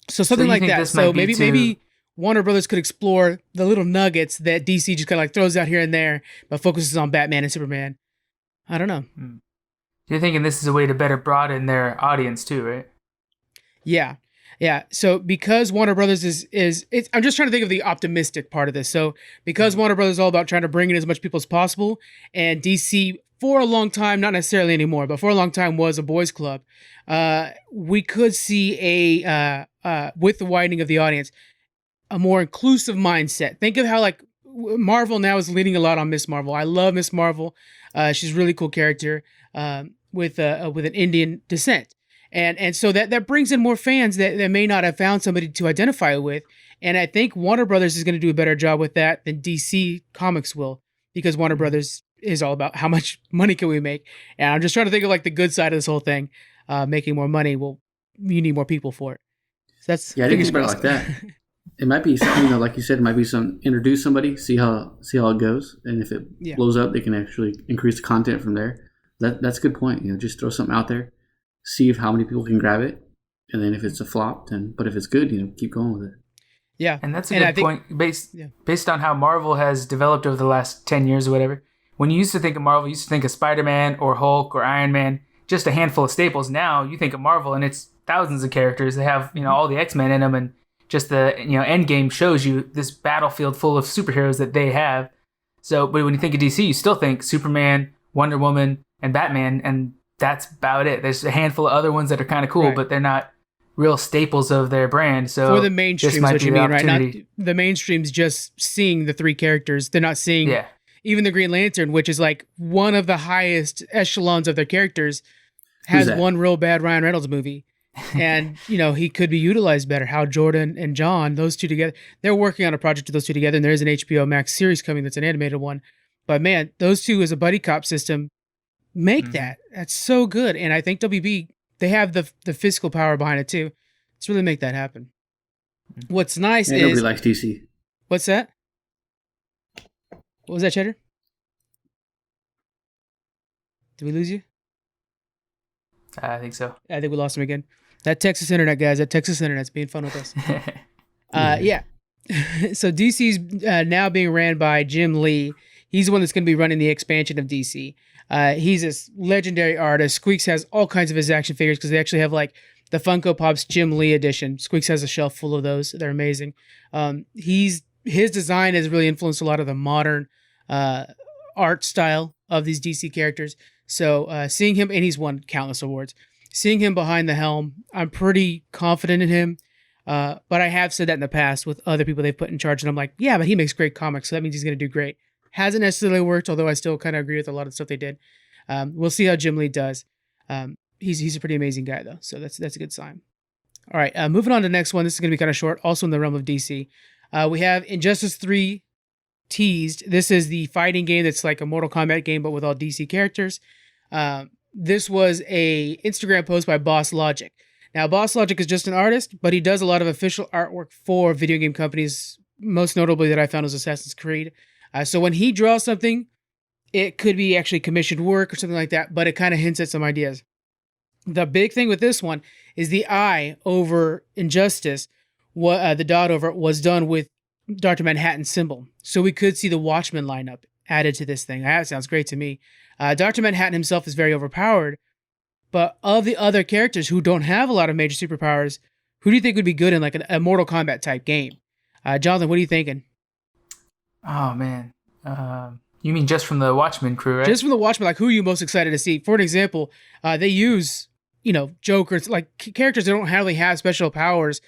So something like that. So maybe Warner Brothers could explore the little nuggets that DC just kind of like throws out here and there, but focuses on Batman and Superman. I don't know. You're thinking this is a way to better broaden their audience too, right? Yeah. Yeah. So because Warner Brothers I'm just trying to think of the optimistic part of this. So because Warner Brothers is all about trying to bring in as much people as possible, and DC for a long time, not necessarily anymore, but for a long time was a boys club, we could see with the widening of the audience, a more inclusive mindset. Think of how like Marvel now is leading a lot on Miss Marvel. I love Miss Marvel. She's a really cool character with an Indian descent. And so that brings in more fans that may not have found somebody to identify with. And I think Warner Brothers is going to do a better job with that than DC Comics will, because Warner Brothers is all about how much money can we make. And I'm just trying to think of like the good side of this whole thing. Making more money, well, you need more people for it. So that's I think it's better like that. It might be something, like you said, it might be introduce somebody, see how it goes, and if it blows up, they can actually increase the content from there. That's a good point. Just throw something out there, see how many people can grab it, and then if it's a flop, but if it's good, keep going with it. Yeah, and that's a good point based on how Marvel has developed over the last 10 years or whatever. When you used to think of Marvel, you used to think of Spider-Man or Hulk or Iron Man, just a handful of staples. Now you think of Marvel and it's thousands of characters. They have all the X-Men in them, and just the Endgame shows you this battlefield full of superheroes that they have. So, but when you think of DC, you still think Superman, Wonder Woman, and Batman, and that's about it. There's a handful of other ones that are kind of cool, right, but they're not real staples of their brand. So for the mainstream, what you mean, right? Not the mainstream's just seeing the three characters. They're not seeing even the Green Lantern, which is like one of the highest echelons of their characters, has one real bad Ryan Reynolds movie. And, he could be utilized better. Hal Jordan and John, those two together, they're working on a project with those two together. And there is an HBO Max series coming that's an animated one. But man, those two as a buddy cop system make that. That's so good. And I think WB, they have the physical power behind it too, Let's really make that happen. What's nice Yeah, nobody is likes DC. what's that? What was that, Cheddar? Did we lose you? I think so. I think we lost him again. That Texas internet, guys. That Texas internet's being fun with us. Yeah. So DC's now being ran by Jim Lee. He's the one that's going to be running the expansion of DC. He's this legendary artist. Squeaks has all kinds of his action figures because they actually have like the Funko Pop's Jim Lee edition. Squeaks has a shelf full of those. They're amazing. His design has really influenced a lot of the modern art style of these DC characters. So seeing him, and he's won countless awards. Seeing him behind the helm, I'm pretty confident in him. But I have said that in the past with other people they've put in charge, and I'm like, yeah, but he makes great comics, so that means he's going to do great. Hasn't necessarily worked, although I still kind of agree with a lot of the stuff they did. We'll see how Jim Lee does. He's a pretty amazing guy, though, so that's a good sign. All right, moving on to the next one. This is going to be kind of short, also in the realm of DC. We have Injustice 3 teased. This is the fighting game that's like a Mortal Kombat game, but with all DC characters. This was a Instagram post by Boss Logic. Now, Boss Logic is just an artist, but he does a lot of official artwork for video game companies, most notably that I found was Assassin's Creed. So when he draws something, it could be actually commissioned work or something like that, but it kind of hints at some ideas. The big thing with this one is the eye over Injustice, the dot over it was done with Dr. Manhattan's symbol. So we could see the Watchmen lineup added to this thing. That sounds great to me. Dr. Manhattan himself is very overpowered, but of the other characters who don't have a lot of major superpowers, who do you think would be good in like a Mortal Kombat type game? Jonathan, what are you thinking? Oh man, you mean just from the Watchmen crew, right? Just from the Watchmen, like who are you most excited to see? For an example, they use Jokers, like characters that don't really have special powers.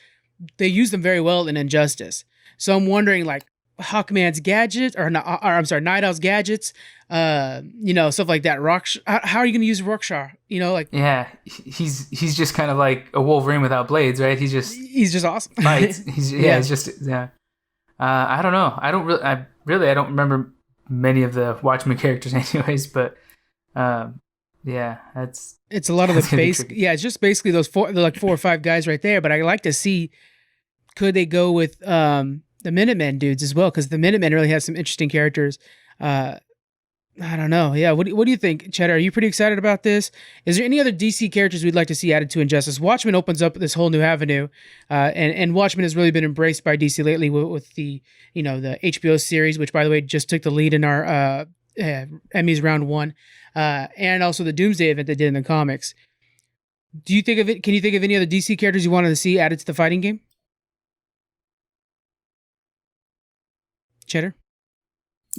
They use them very well in Injustice. So I'm wondering, like Hawkman's gadgets, Night Owl's gadgets, stuff like that. How are you going to use Rorschach? Yeah, he's just kind of like a Wolverine without blades, right? He's just awesome. Fights. I don't know. I don't remember many of the Watchmen characters, anyways. But it's a lot of the base. Yeah, it's just basically those four or five guys right there. But I like to see, could they go with the Minutemen dudes as well, because the Minutemen really have some interesting characters. I don't know. Yeah, what do you think, Cheddar? Are you pretty excited about this? Is there any other DC characters we'd like to see added to Injustice? Watchmen opens up this whole new avenue, and Watchmen has really been embraced by DC lately with the the HBO series, which by the way just took the lead in our Emmys round 1, and also the Doomsday event they did in the comics. Do you think of it? Can you think of any other DC characters you wanted to see added to the fighting game? Cheddar?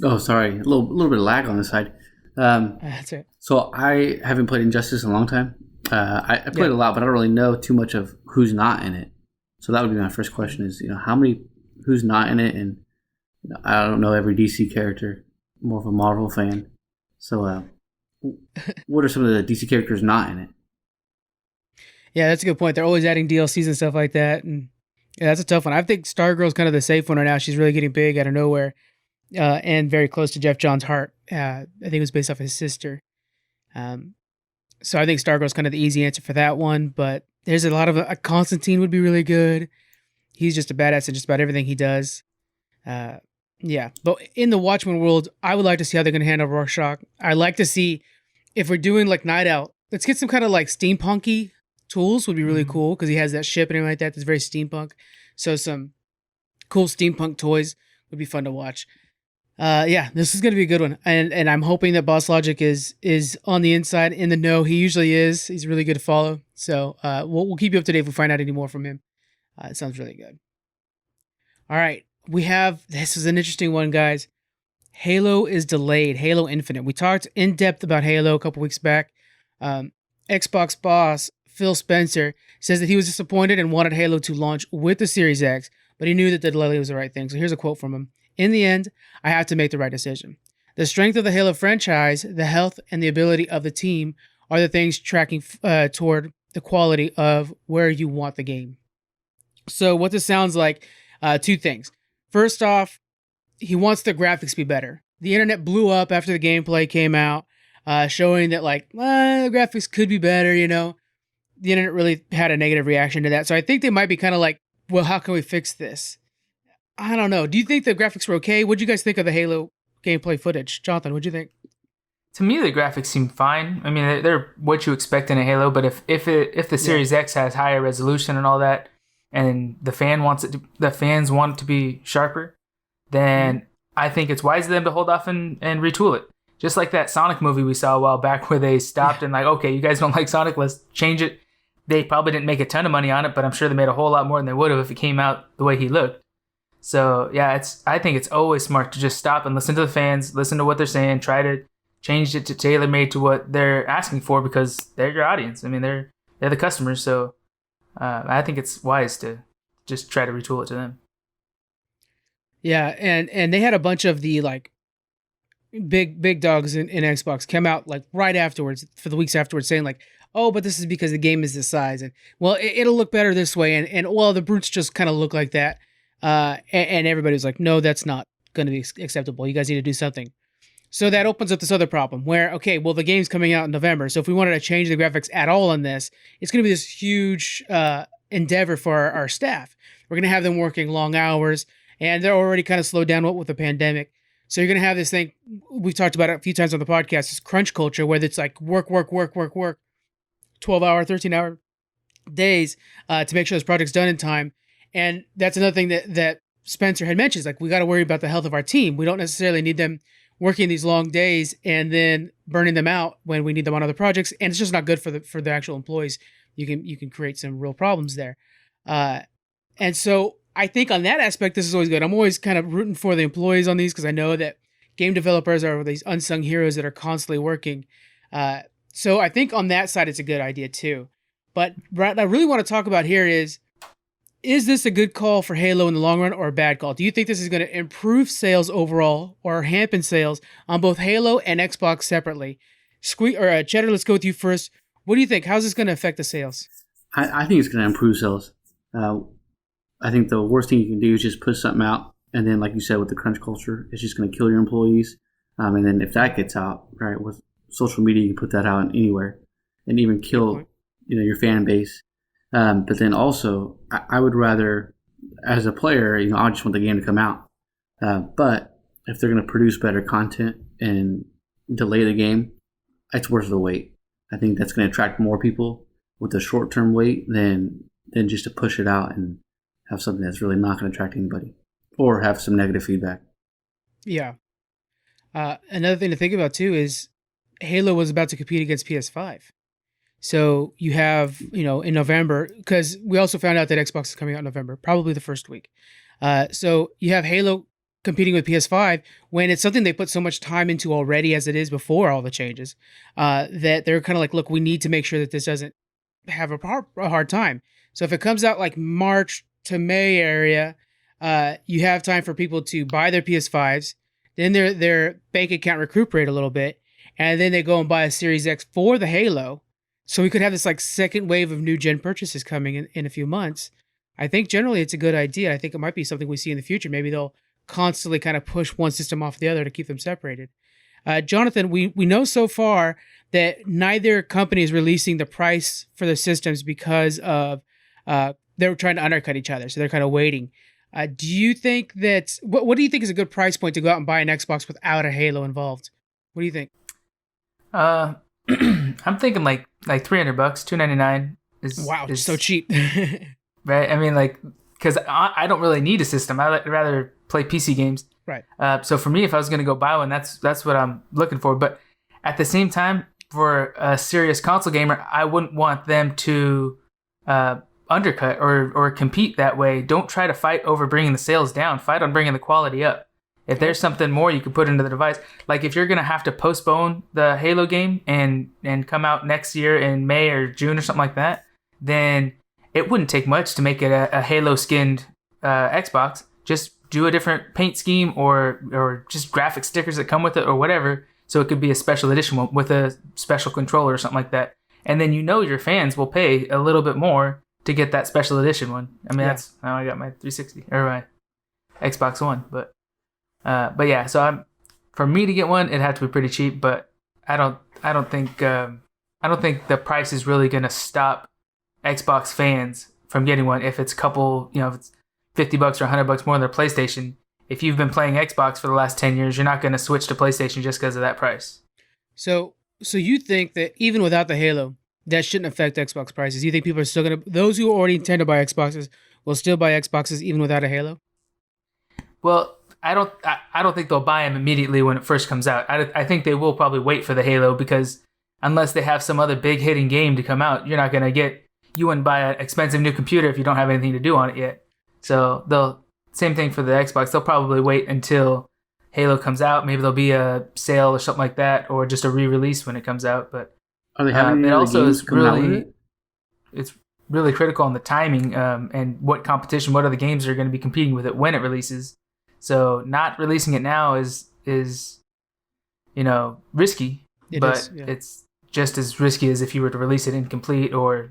Oh, sorry. A little bit of lag on the side. That's it. So I haven't played Injustice in a long time. I played a lot, but I don't really know too much of who's not in it. So that would be my first question: is who's not in it, and I don't know every DC character. I'm more of a Marvel fan. So what are some of the DC characters not in it? Yeah, that's a good point. They're always adding DLCs and stuff like that, and yeah, that's a tough one. I think Stargirl's kind of the safe one right now. She's really getting big out of nowhere. And very close to Jeff Johns' heart. I think it was based off his sister. So I think Stargirl's kind of the easy answer for that one. But there's a lot of Constantine would be really good. He's just a badass in just about everything he does. Yeah. But in the Watchmen world, I would like to see how they're going to handle Rorschach. I'd like to see if we're doing like Night Owl, let's get some kind of like steampunky tools would be really cool, because he has that ship and everything like that that's very steampunk. So some cool steampunk toys would be fun to watch. This is going to be a good one. And I'm hoping that Boss Logic is on the inside, in the know. He usually is. He's really good to follow. So we'll keep you up to date if we find out any more from him. It sounds really good. All right. This is an interesting one, guys. Halo is delayed. Halo Infinite. We talked in depth about Halo a couple weeks back. Xbox boss Phil Spencer says that he was disappointed and wanted Halo to launch with the Series X, but he knew that the delay was the right thing. So here's a quote from him. In the end, I have to make the right decision. The strength of the Halo franchise, the health and the ability of the team are the things tracking toward the quality of where you want the game. So what this sounds like, two things. First off, he wants the graphics to be better. The internet blew up after the gameplay came out, showing that the graphics could be better, the internet really had a negative reaction to that. So I think they might be kind of like, well, how can we fix this? I don't know. Do you think the graphics were okay? What do you guys think of the Halo gameplay footage? Jonathan, what'd you think? To me, the graphics seem fine. I mean, they're what you expect in a Halo. But if the Series X has higher resolution and all that, and the fans want it to be sharper, then I think it's wise of them to hold off and retool it. Just like that Sonic movie we saw a while back, where they stopped and like, okay, you guys don't like Sonic, let's change it. They probably didn't make a ton of money on it, but I'm sure they made a whole lot more than they would have if it came out the way he looked. So yeah, I think it's always smart to just stop and listen to the fans, listen to what they're saying, try to change it to tailor made to what they're asking for, because they're your audience. I mean, they're the customers. So I think it's wise to just try to retool it to them. Yeah, and they had a bunch of the like big dogs in Xbox come out like right afterwards for the weeks afterwards saying like, oh, but this is because the game is this size, and well, it'll look better this way, and well, the brutes just kind of look like that, and everybody was like, no, that's not going to be acceptable. You guys need to do something. So that opens up this other problem where, okay, well, the game's coming out in November, so if we wanted to change the graphics at all on this, it's going to be this huge endeavor for our staff. We're going to have them working long hours, and they're already kind of slowed down with the pandemic. So you're going to have this thing, we've talked about it a few times on the podcast, this crunch culture, where it's like work, 12-hour, 13-hour days to make sure this project's done in time. And that's another thing that Spencer had mentioned, is like, we got to worry about the health of our team. We don't necessarily need them working these long days and then burning them out when we need them on other projects. And it's just not good for the actual employees. You can create some real problems there. And so I think on that aspect, this is always good. I'm always kind of rooting for the employees on these, because I know that game developers are these unsung heroes that are constantly working. So I think on that side, it's a good idea too. But what I really want to talk about here is this a good call for Halo in the long run or a bad call? Do you think this is going to improve sales overall or hamper sales on both Halo and Xbox separately? Cheddar, let's go with you first. What do you think? How's this going to affect the sales? I think it's going to improve sales. I think the worst thing you can do is just put something out, and then, like you said, with the crunch culture, it's just going to kill your employees. And then if that gets out, right, with social media, you can put that out anywhere, and even kill, your fan base. But then also, I would rather, as a player, I just want the game to come out. But if they're going to produce better content and delay the game, it's worth the wait. I think that's going to attract more people with a short-term wait than just to push it out and have something that's really not going to attract anybody or have some negative feedback. Yeah. Another thing to think about too is Halo was about to compete against PS5. So you have, in November, because we also found out that Xbox is coming out in November, probably the first week. So you have Halo competing with PS5 when it's something they put so much time into already as it is before all the changes, that they're kind of like, look, we need to make sure that this doesn't have a hard time. So if it comes out like March to May area, you have time for people to buy their PS5s, then their bank account recuperate a little bit, and then they go and buy a Series X for the Halo. So we could have this like second wave of new gen purchases coming in a few months. I think generally it's a good idea. I think it might be something we see in the future. Maybe they'll constantly kind of push one system off the other to keep them separated. Jonathan, we know so far that neither company is releasing the price for the systems because of they're trying to undercut each other. So they're kind of waiting. Do you think that, what do you think is a good price point to go out and buy an Xbox without a Halo involved? What do you think? I'm thinking like $300, $299 is so cheap. Right? I mean, like, because I don't really need a system. I'd rather play PC games. Right. So for me, if I was going to go buy one, that's what I'm looking for. But at the same time, for a serious console gamer, I wouldn't want them to undercut or compete that way. Don't try to fight over bringing the sales down. Fight on bringing the quality up. If there's something more you can put into the device, like if you're going to have to postpone the Halo game and come out next year in May or June or something like that, then it wouldn't take much to make it a Halo skinned Xbox. Just do a different paint scheme or just graphic stickers that come with it or whatever. So it could be a special edition one with a special controller or something like that. And then your fans will pay a little bit more to get that special edition one. I mean, That's how I got my 360 or my Xbox One. But yeah, so for me to get one, it'd have to be pretty cheap. But I don't think the price is really going to stop Xbox fans from getting one if it's a couple, if it's $50 or $100 more than their PlayStation. If you've been playing Xbox for the last 10 years, you're not going to switch to PlayStation just because of that price. So you think that even without the Halo, that shouldn't affect Xbox prices? You think people are still gonna, those who already intend to buy Xboxes will still buy Xboxes even without a Halo? Well, I don't think they'll buy them immediately when it first comes out. I think they will probably wait for the Halo because unless they have some other big hitting game to come out, you're not going to get, you wouldn't buy an expensive new computer if you don't have anything to do on it yet. So same thing for the Xbox. They'll probably wait until Halo comes out. Maybe there'll be a sale or something like that, or just a re-release when it comes out. But Are they having it any also games is coming out with really, it? it's really critical on the timing and what competition, what other games are going to be competing with it when it releases. So not releasing it now is risky, but it's just as risky as if you were to release it incomplete or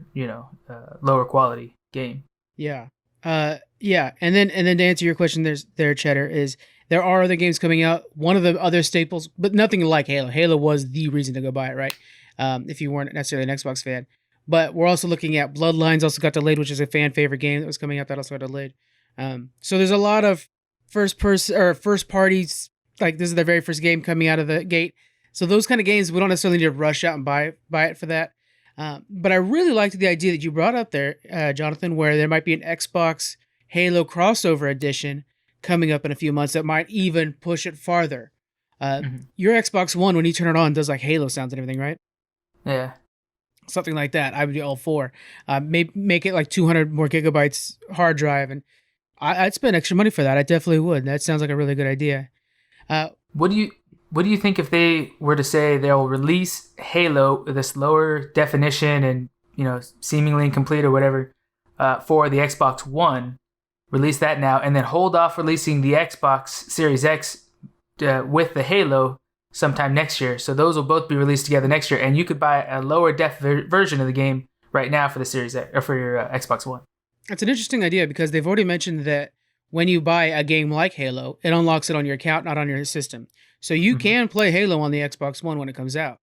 lower quality game. Yeah. Yeah. And then to answer your question, Cheddar, is there are other games coming out. One of the other staples, but nothing like Halo. Halo was the reason to go buy it, right? If you weren't necessarily an Xbox fan. But we're also looking at Bloodlines also got delayed, which is a fan favorite game that was coming out that also got delayed. So there's a lot of first parties, like this is their very first game coming out of the gate. So those kind of games, we don't necessarily need to rush out and buy it for that. But I really liked the idea that you brought up there, Jonathan, where there might be an Xbox Halo crossover edition coming up in a few months that might even push it farther. Your Xbox One, when you turn it on, does like Halo sounds and everything, right? Yeah. Something like that. I would be all for. Make it like 200 more gigabytes hard drive, and I'd spend extra money for that. I definitely would. That sounds like a really good idea. What do you think if they were to say they'll release Halo with this lower definition and seemingly incomplete or whatever for the Xbox One, release that now and then hold off releasing the Xbox Series X with the Halo sometime next year. So those will both be released together next year, and you could buy a lower def version of the game right now for the Series X, or for your Xbox One. That's an interesting idea because they've already mentioned that when you buy a game like Halo, it unlocks it on your account, not on your system. So you can play Halo on the Xbox One when it comes out.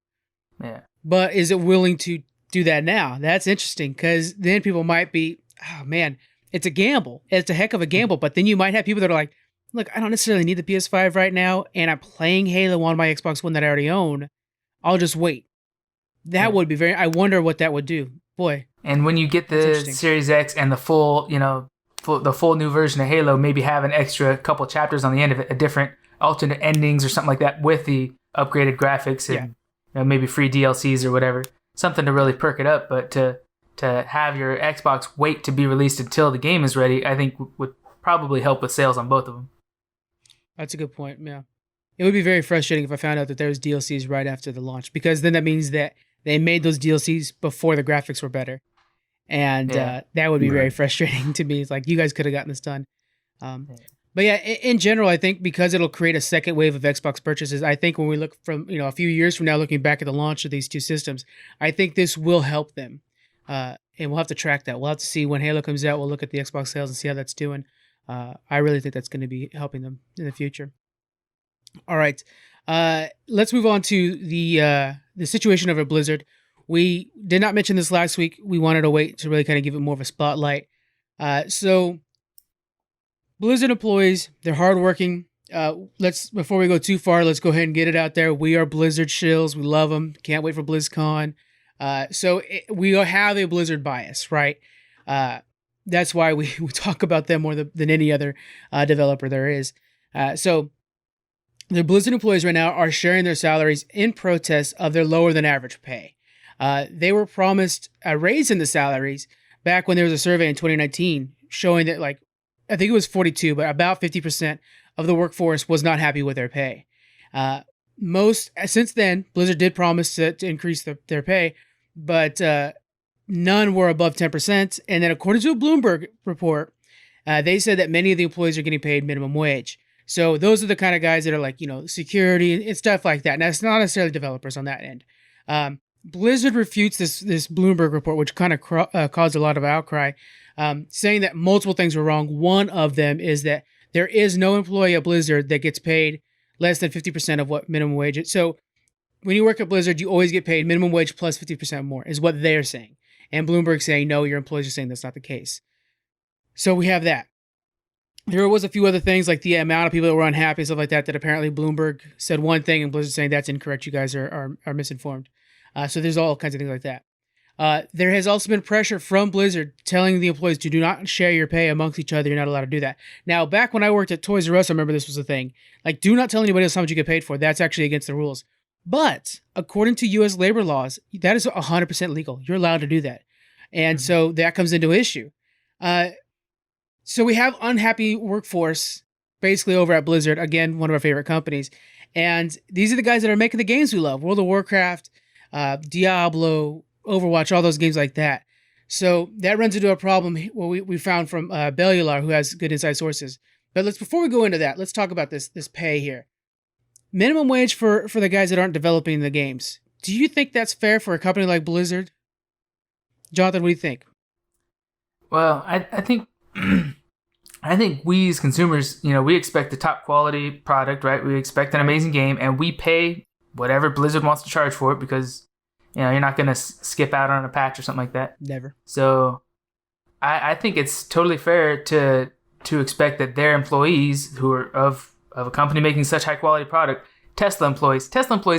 Yeah. But is it willing to do that now? That's interesting because then people might be, oh man, it's a gamble. It's a heck of a gamble. But then you might have people that are like, look, I don't necessarily need the PS5 right now, and I'm playing Halo on my Xbox One that I already own. I'll just wait. That would be I wonder what that would do. Boy. And when you get the Series X and the full, the full new version of Halo, maybe have an extra couple chapters on the end of it, a different alternate endings or something like that with the upgraded graphics and maybe free DLCs or whatever. Something to really perk it up. But to have your Xbox wait to be released until the game is ready, I think would probably help with sales on both of them. That's a good point, yeah. It would be very frustrating if I found out that there was DLCs right after the launch, because then that means that they made those DLCs before the graphics were better. And that would be very frustrating to me. It's like, you guys could have gotten this done. But yeah, in general, I think because it'll create a second wave of Xbox purchases, I think when we look from, a few years from now, looking back at the launch of these two systems, I think this will help them. And we'll have to track that. We'll have to see when Halo comes out. We'll look at the Xbox sales and see how that's doing. I really think that's going to be helping them in the future. All right. Let's move on to the situation over Blizzard. We did not mention this last week. We wanted to wait to really kind of give it more of a spotlight. So Blizzard employees, they're hardworking. Before we go too far, let's go ahead and get it out there. We are Blizzard shills. We love them. Can't wait for BlizzCon. We have a Blizzard bias, right? That's why we talk about them more than any other developer there is. So the Blizzard employees right now are sharing their salaries in protest of their lower than average pay. They were promised a raise in the salaries back when there was a survey in 2019 showing that, like, I think it was 42, but about 50% of the workforce was not happy with their pay. Since then, Blizzard did promise to increase their pay, but none were above 10%. And then according to a Bloomberg report, they said that many of the employees are getting paid minimum wage. So those are the kind of guys that are like, security and stuff like that. Now, it's not necessarily developers on that end. Blizzard refutes this Bloomberg report, which kind of caused a lot of outcry, saying that multiple things were wrong. One of them is that there is no employee at Blizzard that gets paid less than 50% of what minimum wage is. So when you work at Blizzard, you always get paid minimum wage plus 50% more is what they're saying. and Bloomberg saying, no, your employees are saying that's not the case. So we have that. There was a few other things like the amount of people that were unhappy, stuff like that, that apparently Bloomberg said one thing and Blizzard saying that's incorrect. You guys are misinformed. So there's all kinds of things like that. There has also been pressure from Blizzard telling the employees to do not share your pay amongst each other. You're not allowed to do that. Now, back when I worked at Toys R Us, I remember this was a thing. Like, do not tell anybody else how much you get paid for. That's actually against the rules. But according to U.S. labor laws, that is 100% legal. You're allowed to do that. And so that comes into issue. So we have unhappy workforce basically over at Blizzard, again, one of our favorite companies. And these are the guys that are making the games we love. World of Warcraft, Diablo, Overwatch, all those games like that. So that runs into a problem we found from Bellular, who has good inside sources. But before we go into that, let's talk about this pay here. Minimum wage for the guys that aren't developing the games. Do you think that's fair for a company like Blizzard? Jonathan, what do you think? Well, I think I think we as consumers, we expect the top quality product, right? We expect an amazing game, and we pay whatever Blizzard wants to charge for it because, you're not going to skip out on a patch or something like that. Never. So I think it's totally fair to expect that their employees who are of a company making such high quality product, Tesla employees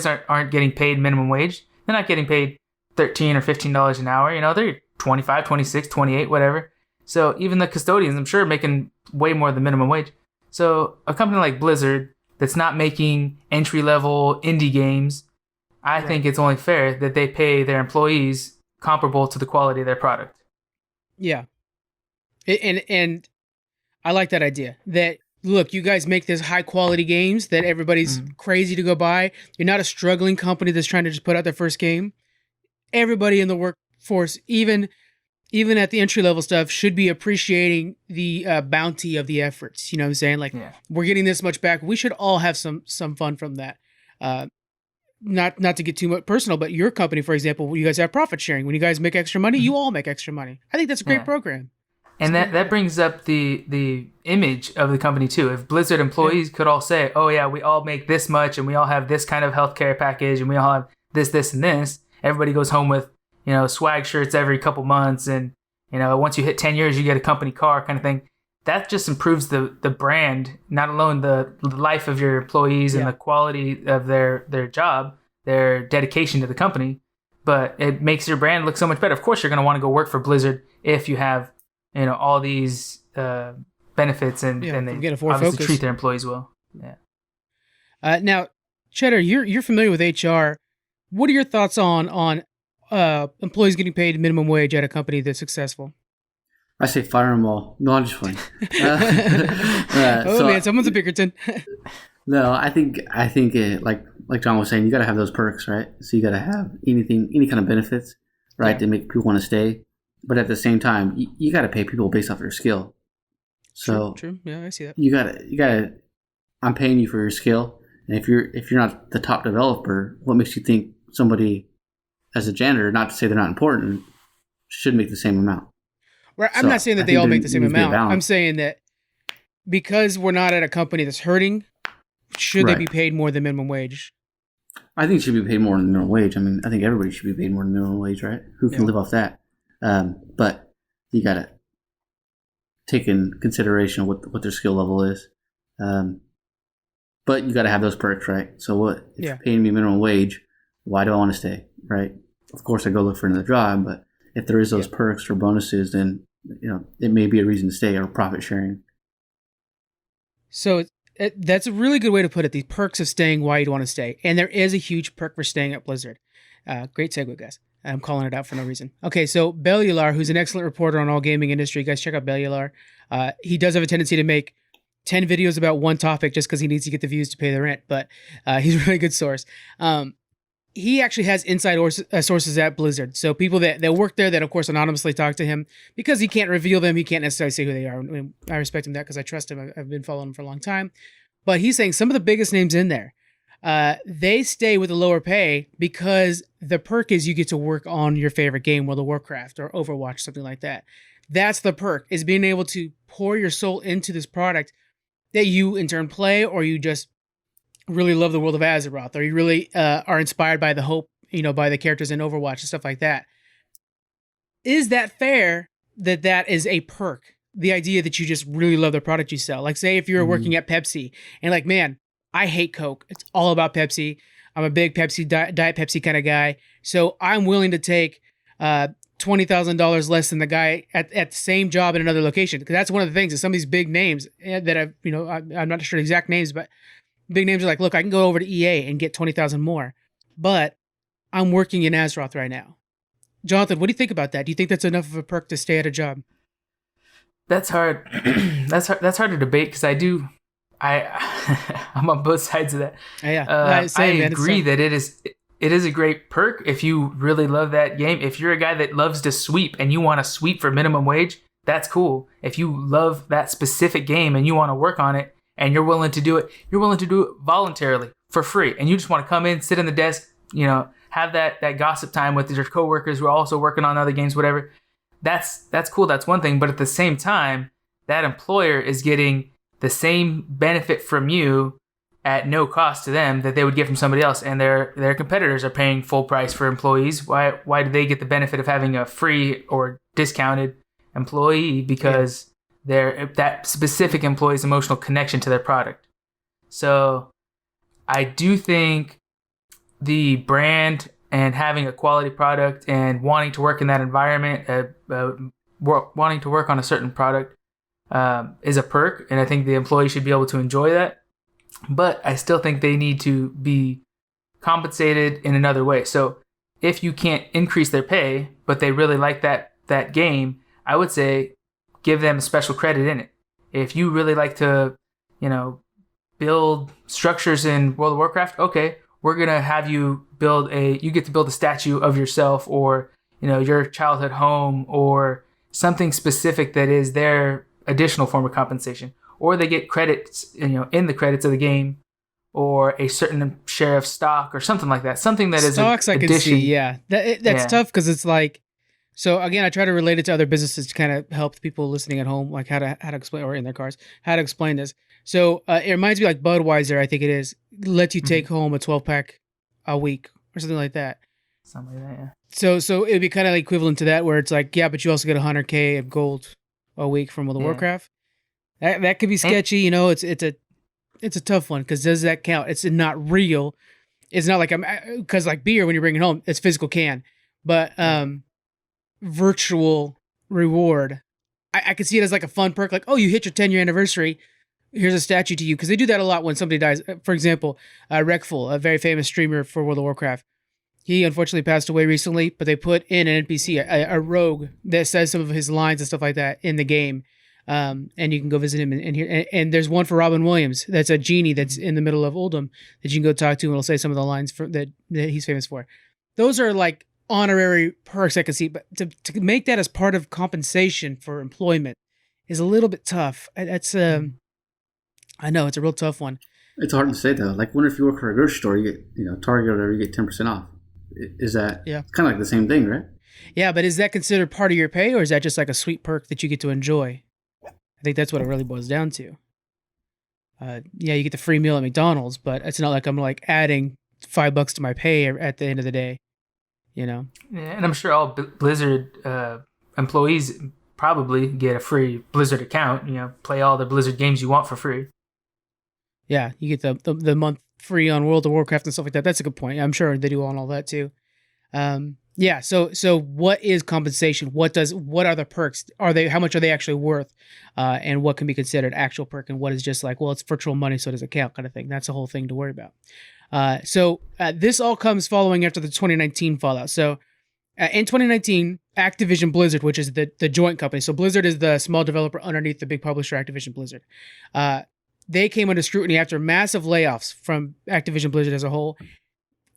aren't getting paid minimum wage. They're not getting paid $13 or $15 an hour. They're 25, 26, 28, whatever. So even the custodians, I'm sure, are making way more than minimum wage. So a company like Blizzard that's not making entry-level indie games, I think it's only fair that they pay their employees comparable to the quality of their product. Yeah. And I like that idea. That, look, you guys make this high-quality games that everybody's crazy to go buy. You're not a struggling company that's trying to just put out their first game. Everybody in the workforce, even at the entry level stuff, should be appreciating the bounty of the efforts. You know what I'm saying? Like, we're getting this much back. We should all have some fun from that. Not to get too much personal, but your company, for example, you guys have profit sharing. When you guys make extra money, you all make extra money. I think that's a great program. And that brings up the image of the company too. If Blizzard employees could all say, "Oh yeah, we all make this much, and we all have this kind of healthcare package, and we all have this, and this," everybody goes home with swag shirts every couple months, and once you hit 10 years, you get a company car kind of thing. That just improves the brand, not alone the life of your employees and the quality of their job, their dedication to the company, but it makes your brand look so much better. Of course, you're going to want to go work for Blizzard if you have all these benefits and they obviously treat their employees well. Yeah. Now, Cheddar, you're familiar with HR. What are your thoughts on employees getting paid minimum wage at a company that's successful? I say fire them all. No, I'm just playing. Man, someone's a Bickerton. No, I think like John was saying, you got to have those perks, right? So you got to have any kind of benefits, right, to make people want to stay. But at the same time, you got to pay people based off their skill. So true. Yeah, I see that. You gotta. I'm paying you for your skill, and if you're not the top developer, what makes you think somebody as a janitor, not to say they're not important, should make the same amount? Right. I'm not saying that they all make the same amount. I'm saying that because we're not at a company that's hurting, should they be paid more than minimum wage? I think it should be paid more than minimum wage. I mean, I think everybody should be paid more than minimum wage, right? Who can live off that? But you got to take in consideration what their skill level is. But you got to have those perks, right? So if you're paying me minimum wage, why do I want to stay, right? Of course, I go look for another job, but if there is those perks or bonuses, then it may be a reason to stay, or profit sharing. So that's a really good way to put it. The perks of staying, why you'd want to stay, and there is a huge perk for staying at Blizzard. Great segue, guys. I'm calling it out for no reason. Okay, so Bellular, who's an excellent reporter on all gaming industry, guys, check out Bellular. He does have a tendency to make 10 videos about one topic just because he needs to get the views to pay the rent, but he's a really good source. He actually has inside sources at Blizzard. So people that work there that, of course, anonymously talk to him because he can't reveal them. He can't necessarily say who they are. I mean, I respect him that because I trust him. I've been following him for a long time. But he's saying some of the biggest names in there, they stay with a lower pay because the perk is you get to work on your favorite game, World of Warcraft or Overwatch, something like that. That's the perk, is being able to pour your soul into this product that you in turn play, or you just really love the world of Azeroth, or you really are inspired by the hope, by the characters in Overwatch and stuff like that. is that fair that that is a perk? The idea that you just really love the product you sell. Like, say if you're Mhm. working at Pepsi and like, man, I hate Coke. It's all about Pepsi. I'm a big Pepsi Diet Pepsi kind of guy, so I'm willing to take $20,000 less than the guy at the same job in another location. Because that's one of the things. Is some of these big names that I've, I'm not sure the exact names, but big names are like, look, I can go over to EA and get 20,000 more, but I'm working in Azeroth right now. Jonathan, what do you think about that? Do you think that's enough of a perk to stay at a job? That's hard. That's hard to debate because I I'm on both sides of that. Yeah, I same man. It's agree that it is a great perk if you really love that game. If you're a guy that loves to sweep and you want to sweep for minimum wage, that's cool. If you love that specific game and you want to work on it and you're willing to do it, you're willing to do it voluntarily for free, and you just want to come in, sit in the desk, have that gossip time with your coworkers who are also working on other games, whatever. That's cool. That's one thing. But at the same time, that employer is getting the same benefit from you at no cost to them that they would get from somebody else, and their competitors are paying full price for employees. Why do they get the benefit of having a free or discounted employee? Because that specific employee's emotional connection to their product. So I do think the brand and having a quality product and wanting to work in that environment, wanting to work on a certain product, is a perk, and I think the employee should be able to enjoy that. But I still think they need to be compensated in another way. So if you can't increase their pay, but they really like that game, I would say give them special credit in it. If you really like to, build structures in World of Warcraft, okay, we're gonna have you you get to build a statue of yourself, or your childhood home, or something specific that is their additional form of compensation, or they get credits in the credits of the game, or a certain share of stock or something like that, something that is Stocks I can addition. see. Yeah, that's Yeah. tough because it's like, so again, I try to relate it to other businesses to kind of help the people listening at home, like how to explain, or in their cars, how to explain this. So it reminds me like Budweiser, I think it is, lets you take home a 12-pack a week or something like that. Something like that. Yeah. So it'd be kind of like equivalent to that, where it's like, yeah, but you also get 100K of gold a week from World of Yeah. Warcraft. That could be sketchy. It's a tough one because does that count? It's not real. It's not like because like beer when you bring it home, it's physical can, but virtual reward. I could see it as like a fun perk, like, oh, you hit your 10-year anniversary. Here's a statue to you, because they do that a lot when somebody dies. For example, Rekful, a very famous streamer for World of Warcraft. He unfortunately passed away recently, but they put in an NPC, a rogue that says some of his lines and stuff like that in the game. And you can go visit him in here. And there's one for Robin Williams. That's a genie that's in the middle of Oldham that you can go talk to, and it'll say some of the lines that he's famous for. Those are like honorary perks I can see, but to make that as part of compensation for employment is a little bit tough. That's I know it's a real tough one. It's hard to say though. Like, wonder if you work for a grocery store, you get Target or whatever, you get 10% off. Is that kind of like the same thing, right? Yeah, but is that considered part of your pay, or is that just like a sweet perk that you get to enjoy? I think that's what it really boils down to. Yeah, you get the free meal at McDonald's, but it's not like I'm like adding $5 to my pay at the end of the day. Yeah, and I'm sure all Blizzard employees probably get a free Blizzard account. Play all the Blizzard games you want for free. Yeah, you get the month free on World of Warcraft and stuff like that. That's a good point. I'm sure they do all that too. Yeah. So what is compensation? What are the perks? How much are they actually worth? And what can be considered actual perk, and what is just like, well, it's virtual money, so does it count, kind of thing. That's the whole thing to worry about. So this all comes following after the 2019 fallout. So in 2019, Activision Blizzard, which is the joint company, so Blizzard is the small developer underneath the big publisher Activision Blizzard. They came under scrutiny after massive layoffs from Activision Blizzard as a whole.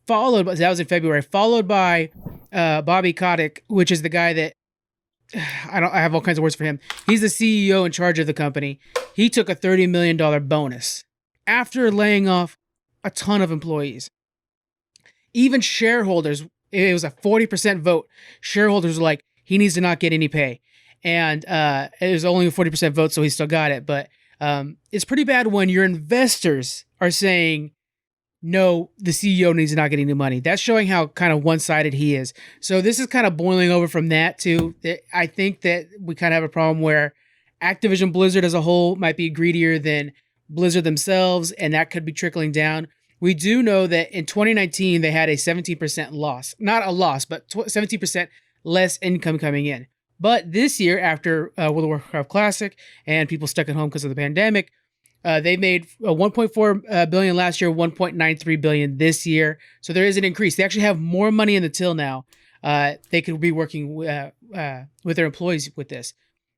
That was in February, followed by Bobby Kotick, which is the guy that I have all kinds of words for him. He's the CEO in charge of the company. He took a $30 million bonus after laying off a ton of employees. Even shareholders, it was a 40% vote. Shareholders were like, he needs to not get any pay. And it was only a 40% vote, so he still got it. But it's pretty bad when your investors are saying, no, the CEO needs to not get any money. That's showing how kind of one-sided he is. So this is kind of boiling over from that too. I think that we kind of have a problem where Activision Blizzard as a whole might be greedier than Blizzard themselves, and that could be trickling down. We do know that in 2019 they had a 17% loss. Not a loss, but 17% less income coming in. But this year, after World of Warcraft Classic and people stuck at home because of the pandemic, they made 1.4 billion last year, 1.93 billion this year. So there is an increase. They actually have more money in the till now. They could be working with their employees with this.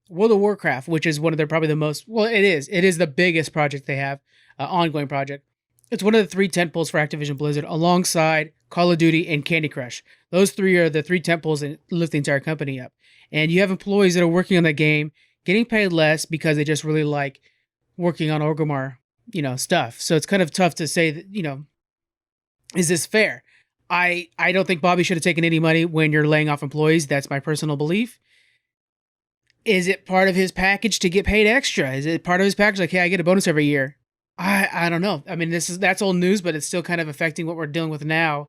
World of Warcraft, which is one of their probably the most, well, it is the biggest project they have, ongoing project. It's one of the 3 tentpoles for Activision Blizzard alongside Call of Duty and Candy Crush. Those 3 are the 3 tentpoles that lift the entire company up. And you have employees that are working on that game, getting paid less because they just really like working on Orgrimmar, stuff. So it's kind of tough to say that, is this fair? I don't think Bobby should have taken any money when you're laying off employees. That's my personal belief. Is it part of his package to get paid extra? Is it part of his package? Like, hey, I get a bonus every year. I don't know. I mean, that's old news, but it's still kind of affecting what we're dealing with now.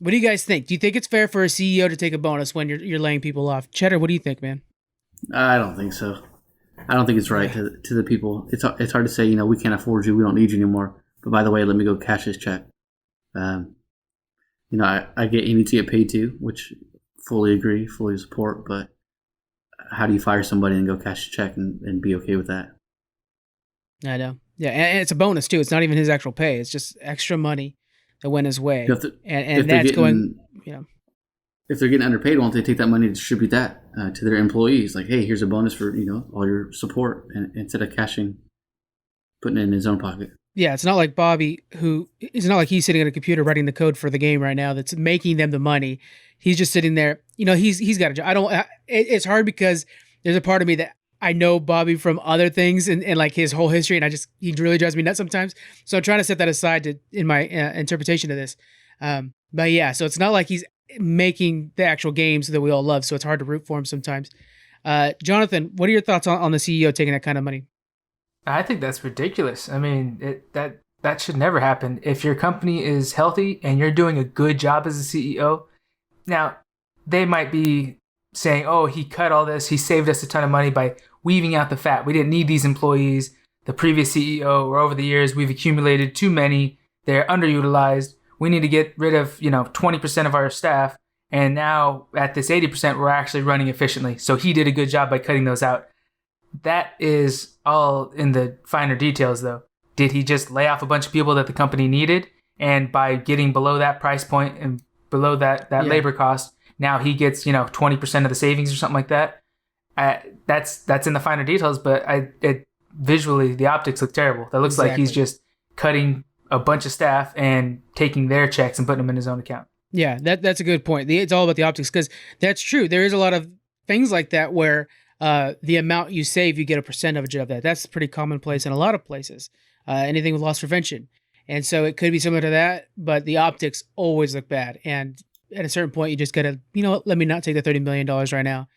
What do you guys think? Do you think it's fair for a CEO to take a bonus when you're laying people off? Cheddar, what do you think, man? I don't think so. I don't think it's right to the people. It's hard to say, we can't afford you, we don't need you anymore. But by the way, let me go cash this check. I get you need to get paid too, which fully agree, fully support. But how do you fire somebody and go cash a check and be okay with that? I know. Yeah, and it's a bonus too. It's not even his actual pay. It's just extra money that went his way. And that's going, If they're getting underpaid, why don't they take that money and distribute that to their employees? Like, hey, here's a bonus for, all your support, and instead of putting it in his own pocket. Yeah, it's not like Bobby, it's not like he's sitting at a computer writing the code for the game right now that's making them the money. He's just sitting there. He's got a job. It's hard because there's a part of me that I know Bobby from other things and like his whole history, and he really drives me nuts sometimes. So I'm trying to set that aside in my interpretation of this. But yeah, so it's not like he's making the actual games that we all love, so it's hard to root for him sometimes. Jonathan, what are your thoughts on the CEO taking that kind of money? I think that's ridiculous. I mean, that should never happen. If your company is healthy and you're doing a good job as a CEO, now they might be saying, oh, he cut all this, he saved us a ton of money by weaving out the fat. We didn't need these employees. The previous CEO, or over the years, we've accumulated too many. They're underutilized. We need to get rid of, 20% of our staff. And now at this 80%, we're actually running efficiently. So he did a good job by cutting those out. That is all in the finer details, though. Did he just lay off a bunch of people that the company needed? And by getting below that price point and below that labor cost, now he gets, 20% of the savings or something like that. That's in the finer details, but visually, the optics look terrible. That looks like he's just cutting a bunch of staff and taking their checks and putting them in his own account. Yeah, that's a good point. It's all about the optics, because that's true. There is a lot of things like that where the amount you save, you get a percentage of that. That's pretty commonplace in a lot of places. Anything with loss prevention. And so it could be similar to that, but the optics always look bad. And at a certain point, you just got to, let me not take the $30 million right now,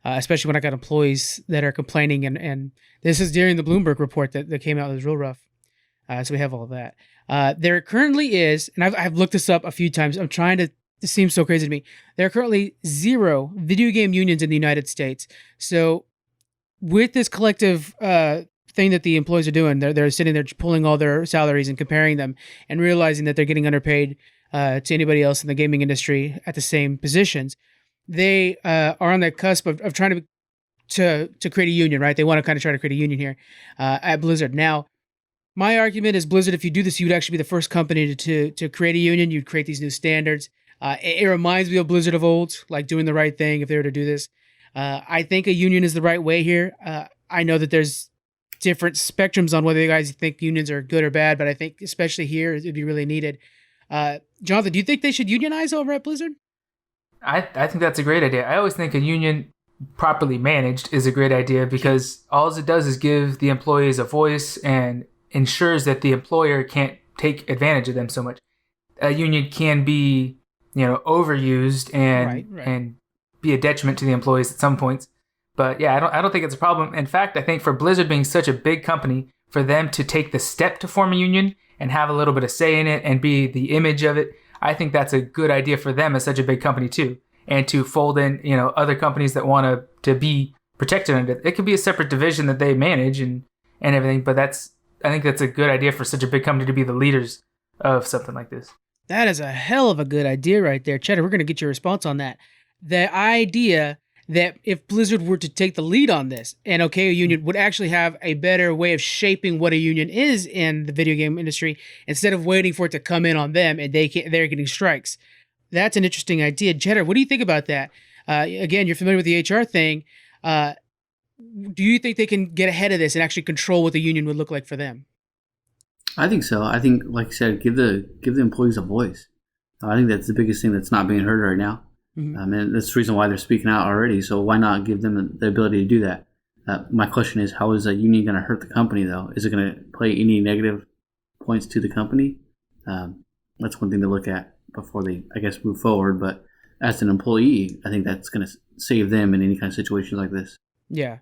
especially when I got employees that are complaining. And this is during the Bloomberg report that came out. It was real rough. So we have all of that. There currently is, and I've looked this up a few times. I'm trying to, this seems so crazy to me. There are currently 0 video game unions in the United States. So with this collective thing that the employees are doing, they're sitting there pulling all their salaries and comparing them and realizing that they're getting underpaid to anybody else in the gaming industry at the same positions. They are on the cusp of trying to create a union, right? They want to kind of try to create a union here at Blizzard. Now, my argument is Blizzard, if you do this, you'd actually be the first company to create a union. You'd create these new standards. It reminds me of Blizzard of old, like doing the right thing if they were to do this. I think a union is the right way here. I know that there's different spectrums on whether you guys think unions are good or bad, but I think especially here, it'd be really needed. Jonathan, do you think they should unionize over at Blizzard? I think that's a great idea. I always think a union properly managed is a great idea, because all it does is give the employees a voice and ensures that the employer can't take advantage of them so much. A union can be, overused and be a detriment to the employees at some points. But yeah, I don't think it's a problem. In fact, I think for Blizzard being such a big company, for them to take the step to form a union and have a little bit of say in it and be the image of it, I think that's a good idea for them as such a big company too. And to fold in, other companies that want to be protected under it. It could be a separate division that they manage and everything, but I think that's a good idea for such a big company to be the leaders of something like this. That is a hell of a good idea right there. Cheddar, we're going to get your response on that. The idea that if Blizzard were to take the lead on this, and a union would actually have a better way of shaping what a union is in the video game industry, instead of waiting for it to come in on them and they're getting strikes. That's an interesting idea. Cheddar, what do you think about that? Again, you're familiar with the HR thing. Do you think they can get ahead of this and actually control what the union would look like for them? I think so. I think, like you said, give the employees a voice. I think that's the biggest thing that's not being heard right now. Mm-hmm. And that's the reason why they're speaking out already. So why not give them the ability to do that? My question is, how is a union going to hurt the company, though? Is it going to play any negative points to the company? That's one thing to look at before they, I guess, move forward. But as an employee, I think that's going to save them in any kind of situations like this. Yeah.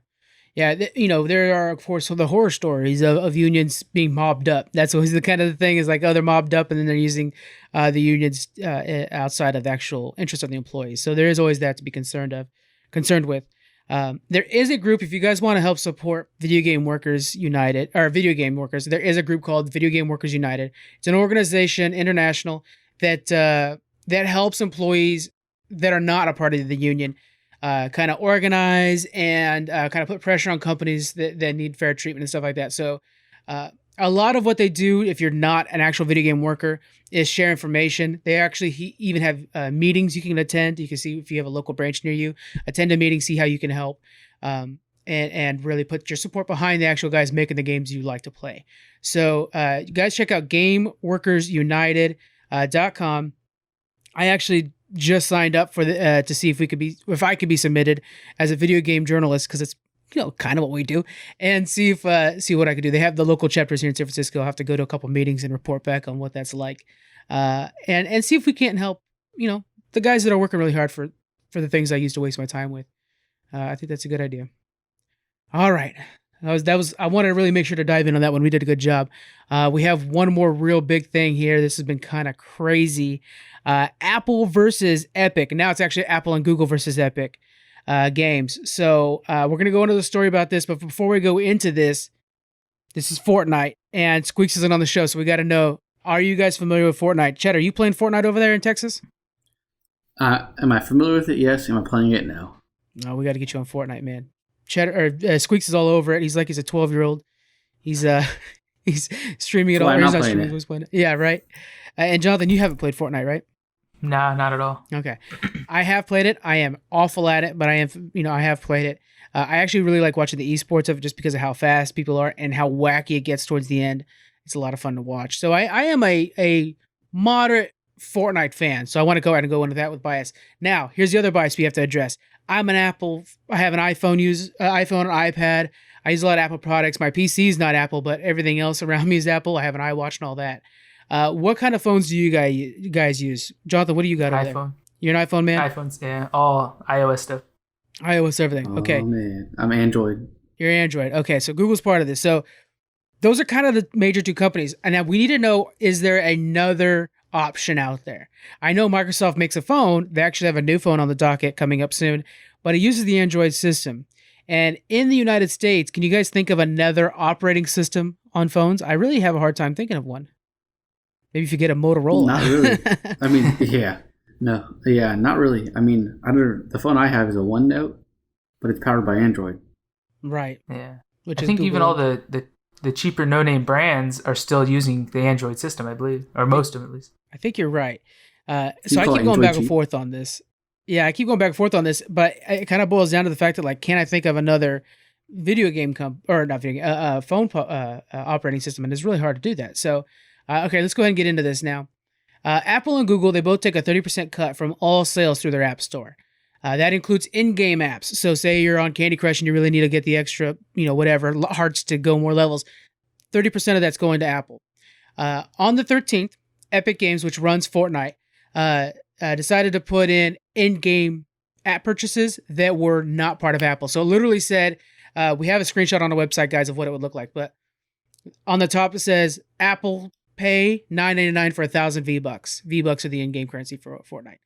Yeah, there are, of course, the horror stories of unions being mobbed up. That's always the kind of the thing is like, they're mobbed up and then they're using the unions outside of the actual interest of the employees. So there is always that to be concerned with. There is a group, if you guys want to help support Video Game Workers United, or video game workers, there is a group called Video Game Workers United. It's an organization, international, that helps employees that are not a part of the union kind of organize and kind of put pressure on companies that need fair treatment and stuff like that. So a lot of what they do, if you're not an actual video game worker, is share information. They actually even have meetings you can attend. You can see if you have a local branch near you, attend a meeting, see how you can help, and really put your support behind the actual guys making the games you like to play. So you guys check out GameWorkersUnited.com. I actually just signed up for to see if I could be submitted as a video game journalist, because it's kind of what we do, and see what I could do. They have the local chapters here in San Francisco. I'll have to go to a couple meetings and report back on what that's like, and see if we can't help the guys that are working really hard for the things I used to waste my time with. I think that's a good idea. All right. That was. I wanted to really make sure to dive in on that one. We did a good job. We have one more real big thing here. This has been kind of crazy. Apple versus Epic. Now it's actually Apple and Google versus Epic games. So we're going to go into the story about this. But before we go into this is Fortnite. And Squeaks isn't on the show, so we got to know, are you guys familiar with Fortnite? Chet, are you playing Fortnite over there in Texas? Am I familiar with it? Yes. Am I playing it? No. No, we got to get you on Fortnite, man. Squeaks is all over it. He's like he's a 12-year-old. He's streaming it all. I'm not playing it. Yeah, right. And Jonathan, you haven't played Fortnite, right? Nah, not at all. Okay. I have played it. I am awful at it, but I have played it. I actually really like watching the esports of it just because of how fast people are and how wacky it gets towards the end. It's a lot of fun to watch. So I am a moderate Fortnite fan. So I want to go ahead and go into that with bias. Now, here's the other bias we have to address. I have an iPhone, iPhone and iPad. I use a lot of Apple products. My PC is not Apple, but everything else around me is Apple. I have an iWatch and all that. What kind of phones do you guys use? Jonathan, what do you got over there? You're an iPhone man? iPhones, yeah. All iOS stuff. iOS everything. Okay. Oh, man. I'm Android. You're Android. Okay, so Google's part of this. So those are kind of the major two companies. And now we need to know, is there another option out there? I know Microsoft makes a phone. They actually have a new phone on the docket coming up soon, but it uses the Android system. And in the United States, can you guys think of another operating system on phones? I really have a hard time thinking of one. Maybe if you get a Motorola. Not really. I mean, yeah. No. Yeah, not really. I mean, the phone I have is a OneNote, but it's powered by Android. Right. Yeah. I think even all the cheaper no-name brands are still using the Android system, I believe. Or most of them, at least. I think you're right. So I keep going back and forth on this. Yeah, I keep going back and forth on this, but it kind of boils down to the fact that, like, can I think of another video game phone operating system? And it's really hard to do that. So, okay, let's go ahead and get into this now. Apple and Google, they both take a 30% cut from all sales through their app store. That includes in-game apps. So say you're on Candy Crush and you really need to get the extra, hearts to go more levels. 30% of that's going to Apple. On the 13th, Epic Games, which runs Fortnite, decided to put in-game app purchases that were not part of Apple. So it literally said, we have a screenshot on the website, guys, of what it would look like. But on the top, it says Apple pay $9.99 for 1,000 V-Bucks. V-Bucks are the in-game currency for Fortnite.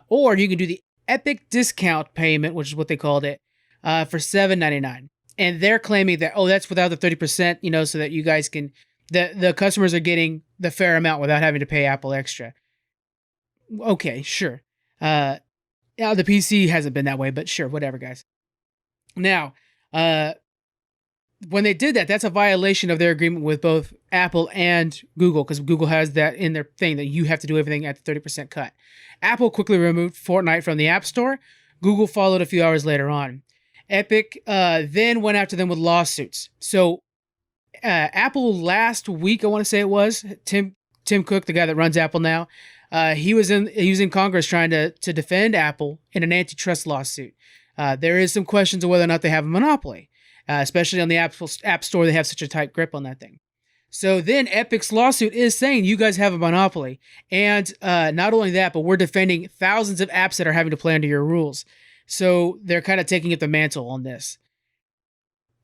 Or you can do the Epic discount payment, which is what they called it, for $7.99. And they're claiming that, that's without the 30%, so that you guys can, the customers are getting the fair amount without having to pay Apple extra. Okay, sure. Now the PC hasn't been that way, but sure, whatever, guys. Now, when they did that, that's a violation of their agreement with both Apple and Google, because Google has that in their thing that you have to do everything at the 30% cut. Apple quickly removed Fortnite from the App Store. Google followed a few hours later on. Epic then went after them with lawsuits. So Apple last week, I want to say it was, Tim Cook, the guy that runs Apple now, he was in Congress trying to defend Apple in an antitrust lawsuit. There is some questions of whether or not they have a monopoly. Especially on the App Store, they have such a tight grip on that thing. So then Epic's lawsuit is saying you guys have a monopoly. And not only that, but we're defending thousands of apps that are having to play under your rules. So they're kind of taking up the mantle on this.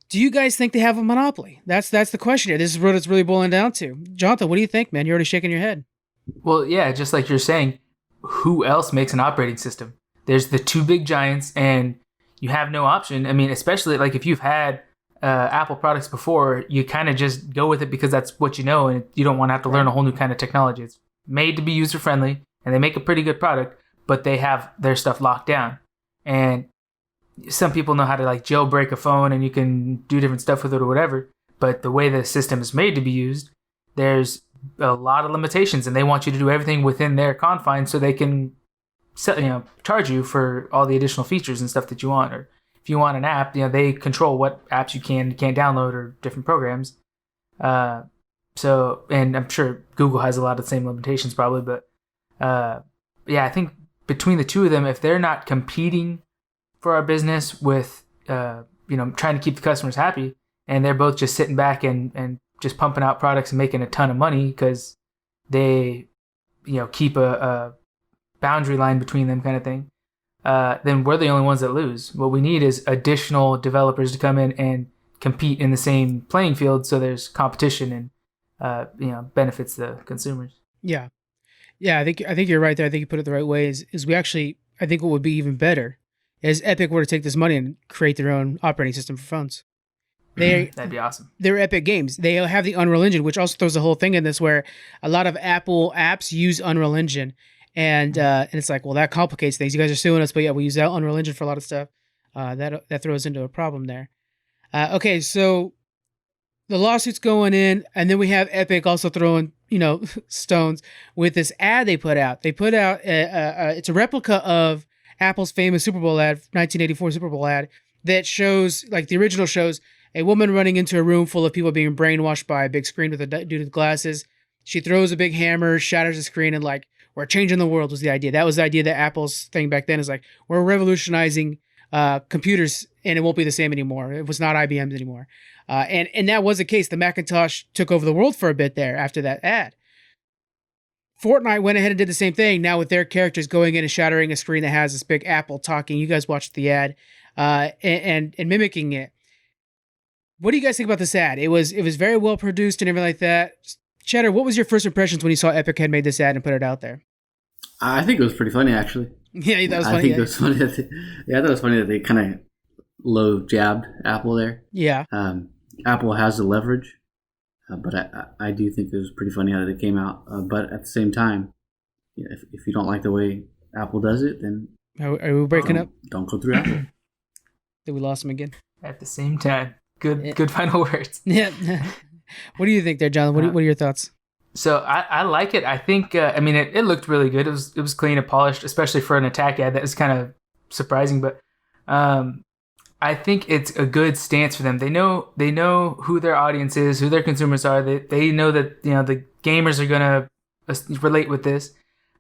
Do you guys think they have a monopoly? That's the question here. This is what it's really boiling down to. Jonathan, what do you think, man? You're already shaking your head. Well, yeah, just like you're saying, who else makes an operating system? There's the two big giants, and you have no option. I mean, especially like if you've had Apple products before, you kind of just go with it because that's what you know, and you don't want to have to learn a whole new kind of technology. It's made to be user friendly, and they make a pretty good product, but they have their stuff locked down. And some people know how to like jailbreak a phone, and you can do different stuff with it or whatever. But the way the system is made to be used, there's a lot of limitations, and they want you to do everything within their confines so they can charge you for all the additional features and stuff that you want. Or if you want an app, they control what apps you can't download or different programs. So, and I'm sure Google has a lot of the same limitations probably, but I think between the two of them, if they're not competing for our business with trying to keep the customers happy, and they're both just sitting back and just pumping out products and making a ton of money because they keep a boundary line between them kind of thing, then we're the only ones that lose. What we need is additional developers to come in and compete in the same playing field, so there's competition and benefits the consumers. Yeah, I think you're right there. I think you put it the right way. Is we actually, I think what would be even better is Epic were to take this money and create their own operating system for phones. That'd be awesome. They're Epic Games. They have the Unreal Engine, which also throws the whole thing in this, where a lot of Apple apps use Unreal Engine. And it's like, well, that complicates things. You guys are suing us, but yeah, we use that Unreal Engine for a lot of stuff. That throws into a problem there. Okay, so the lawsuit's going in, and then we have Epic also throwing stones with this ad they put out. They put out it's a replica of Apple's famous Super Bowl ad, 1984 Super Bowl ad, that shows, like the original shows, a woman running into a room full of people being brainwashed by a big screen with a dude with glasses. She throws a big hammer, shatters the screen, and like, we're changing the world was the idea. That was the idea that Apple's thing back then is like, we're revolutionizing computers, and it won't be the same anymore. It was not IBM's anymore. And that was the case. The Macintosh took over the world for a bit there after that ad. Fortnite went ahead and did the same thing, now with their characters going in and shattering a screen that has this big Apple talking. You guys watched the ad and mimicking it. What do you guys think about this ad? It was very well produced and everything like that. Cheddar, what was your first impressions when you saw Epic had made this ad and put it out there? I think it was pretty funny, actually. Yeah, that was funny. I think it was funny. I thought it was funny that they kind of low jabbed Apple there. Yeah. Apple has the leverage, but I do think it was pretty funny how they came out. But at the same time, if you don't like the way Apple does it, then are we breaking up? Don't go through Apple. Did we lost him again? At the same time, good final words. Yeah. What do you think there, John? What are your thoughts? So I like it. I think it looked really good. It was clean and polished, especially for an attack ad. That was kind of surprising, but I think it's a good stance for them. They know who their audience is, who their consumers are. They know that the gamers are gonna relate with this,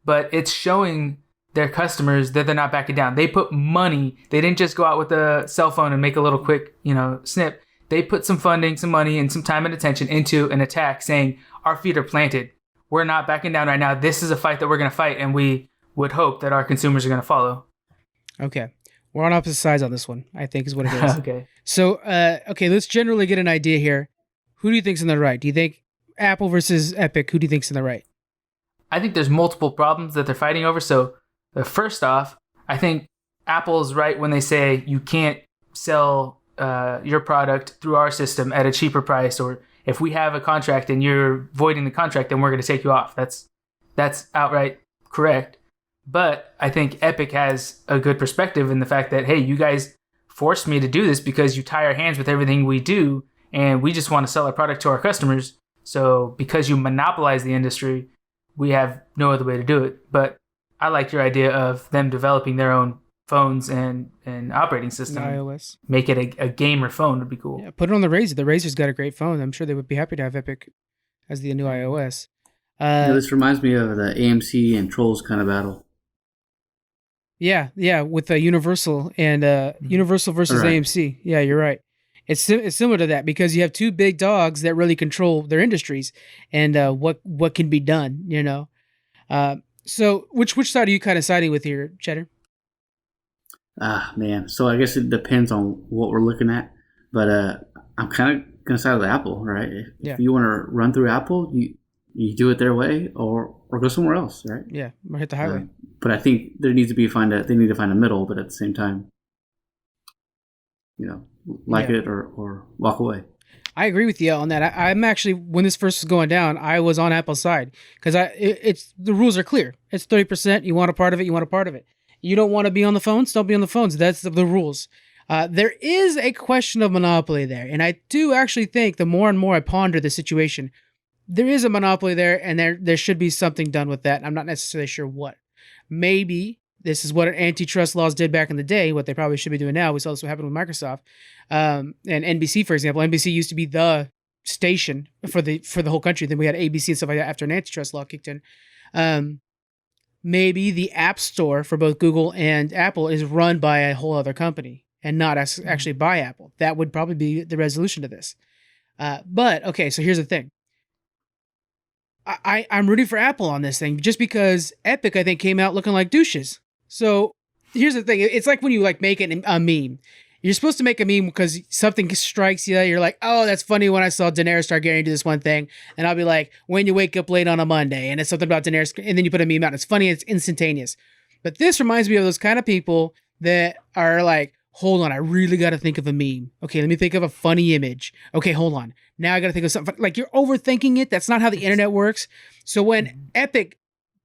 but it's showing their customers that they're not backing down. They put money. They didn't just go out with a cell phone and make a little quick snip. They put some funding, some money, and some time and attention into an attack, saying, our feet are planted. We're not backing down right now. This is a fight that we're going to fight, and we would hope that our consumers are going to follow. Okay. We're on opposite sides on this one, I think is what it is. Okay. So, let's generally get an idea here. Who do you think's in the right? Do you think Apple versus Epic, who do you think's in the right? I think there's multiple problems that they're fighting over. So, first off, I think Apple's right when they say you can't sell your product through our system at a cheaper price, or if we have a contract and you're voiding the contract, then we're going to take you off. That's outright correct. But I think Epic has a good perspective in the fact that, hey, you guys forced me to do this because you tie our hands with everything we do, and we just want to sell our product to our customers. So because you monopolize the industry, we have no other way to do it. But I like your idea of them developing their own phones and operating system. iOS. Make it a gamer phone would be cool. Yeah, put it on the Razr. The Razr's got a great phone. I'm sure they would be happy to have Epic as the new iOS. This reminds me of the AMC and Trolls kind of battle. Yeah, with Universal and Universal versus Right. AMC. Yeah, you're right. It's similar to that because you have two big dogs that really control their industries and what can be done. So which side are you kind of siding with here, Cheddar? Man. So I guess it depends on what we're looking at, but I'm kind of gonna side with Apple, right? If you want to run through Apple, you do it their way, or go somewhere else, right? Yeah, or hit the highway. But I think there needs to be they need to find a middle, but at the same time, it or walk away. I agree with you on that. I'm actually, when this first was going down, I was on Apple's side because it's the rules are clear. It's 30%. You want a part of it. You want a part of it. You don't want to be on the phones. Don't be on the phones. That's the rules. There is a question of monopoly there, and I do actually think the more and more I ponder the situation, there is a monopoly there, and there should be something done with that. I'm not necessarily sure what. Maybe this is what antitrust laws did back in the day, what they probably should be doing now. We saw this what happened with Microsoft. And NBC, for example. NBC used to be the station for the whole country. Then we had ABC and stuff like that after an antitrust law kicked in. Maybe the App Store for both Google and Apple is run by a whole other company and not actually by Apple. That would probably be the resolution to this. But, okay, so here's the thing. I'm rooting for Apple on this thing just because Epic, I think, came out looking like douches. So here's the thing. It's like when you make a meme. You're supposed to make a meme because something strikes you. You're like, oh, that's funny when I saw Daenerys Targaryen do this one thing. And I'll be like, when you wake up late on a Monday and it's something about Daenerys. And then you put a meme out. It's funny. It's instantaneous. But this reminds me of those kind of people that are like, hold on, I really got to think of a meme. Okay, let me think of a funny image. Okay, hold on. Now I got to think of something. Like, you're overthinking it. That's not how the internet works. So when Epic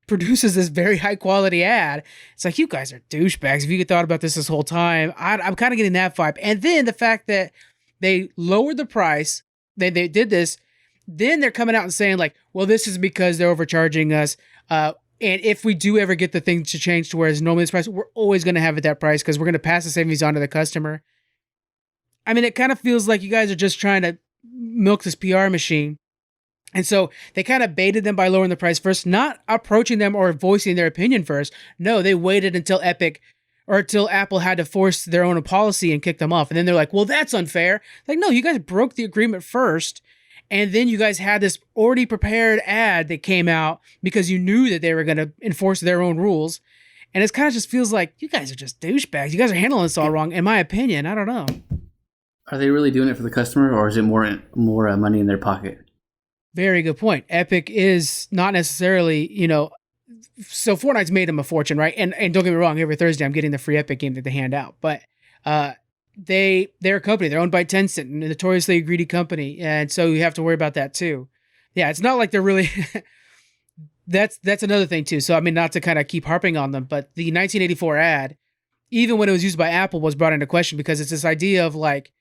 produces this very high quality ad, it's like, you guys are douchebags. If you thought about this whole time, I'm kind of getting that vibe. And then the fact that they lowered the price, they did this, then they're coming out and saying like, well, this is because they're overcharging us. And if we do ever get the thing to change to where it's normally this price, we're always going to have it that price because we're going to pass the savings on to the customer. I mean, it kind of feels like you guys are just trying to milk this PR machine. And so they kind of baited them by lowering the price first, not approaching them or voicing their opinion first. No, they waited until Apple had to force their own policy and kick them off. And then they're like, well, that's unfair. Like, no, you guys broke the agreement first. And then you guys had this already prepared ad that came out because you knew that they were going to enforce their own rules. And it kind of just feels like you guys are just douchebags. You guys are handling this all wrong, in my opinion. I don't know. Are they really doing it for the customer, or is it more money in their pocket? Very good point. Epic is not necessarily, so Fortnite's made them a fortune, right? And don't get me wrong, every Thursday I'm getting the free Epic game that they hand out. But they're a company. They're owned by Tencent, a notoriously greedy company. And so you have to worry about that too. Yeah, it's not like they're really... that's another thing too. So, I mean, not to kind of keep harping on them, but the 1984 ad, even when it was used by Apple, was brought into question because it's this idea of like...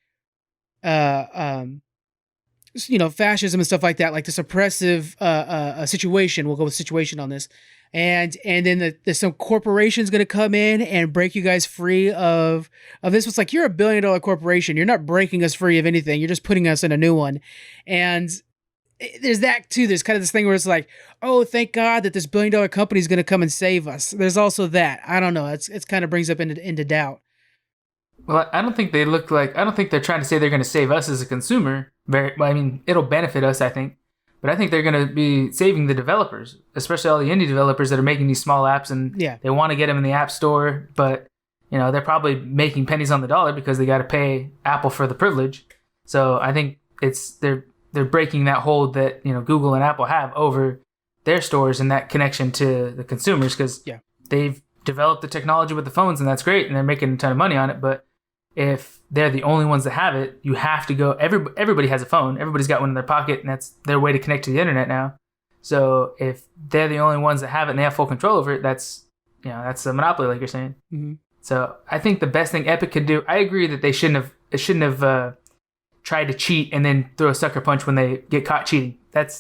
fascism and stuff like that, like this oppressive situation. We'll go with situation on this, and then there's some corporation's going to come in and break you guys free of this. It's like, you're $1 billion corporation. You're not breaking us free of anything. You're just putting us in a new one. And there's that too. There's kind of this thing where it's like, oh, thank God that this $1 billion company is going to come and save us. There's also that. I don't know. It's kind of brings up into doubt. Well, I don't think they're trying to say they're going to save us as a consumer. It'll benefit us, I think. But I think they're going to be saving the developers, especially all the indie developers that are making these small apps, and they want to get them in the App Store. But, they're probably making pennies on the dollar because they got to pay Apple for the privilege. So I think they're breaking that hold that Google and Apple have over their stores and that connection to the consumers, because they've developed the technology with the phones, and that's great, and they're making a ton of money on it. But if they're the only ones that have it, you have to go. Everybody has a phone. Everybody's got one in their pocket, and that's their way to connect to the internet now. So if they're the only ones that have it and they have full control over it, that's a monopoly, like you're saying. Mm-hmm. So I think the best thing Epic could do, I agree that they shouldn't have tried to cheat and then throw a sucker punch when they get caught cheating. That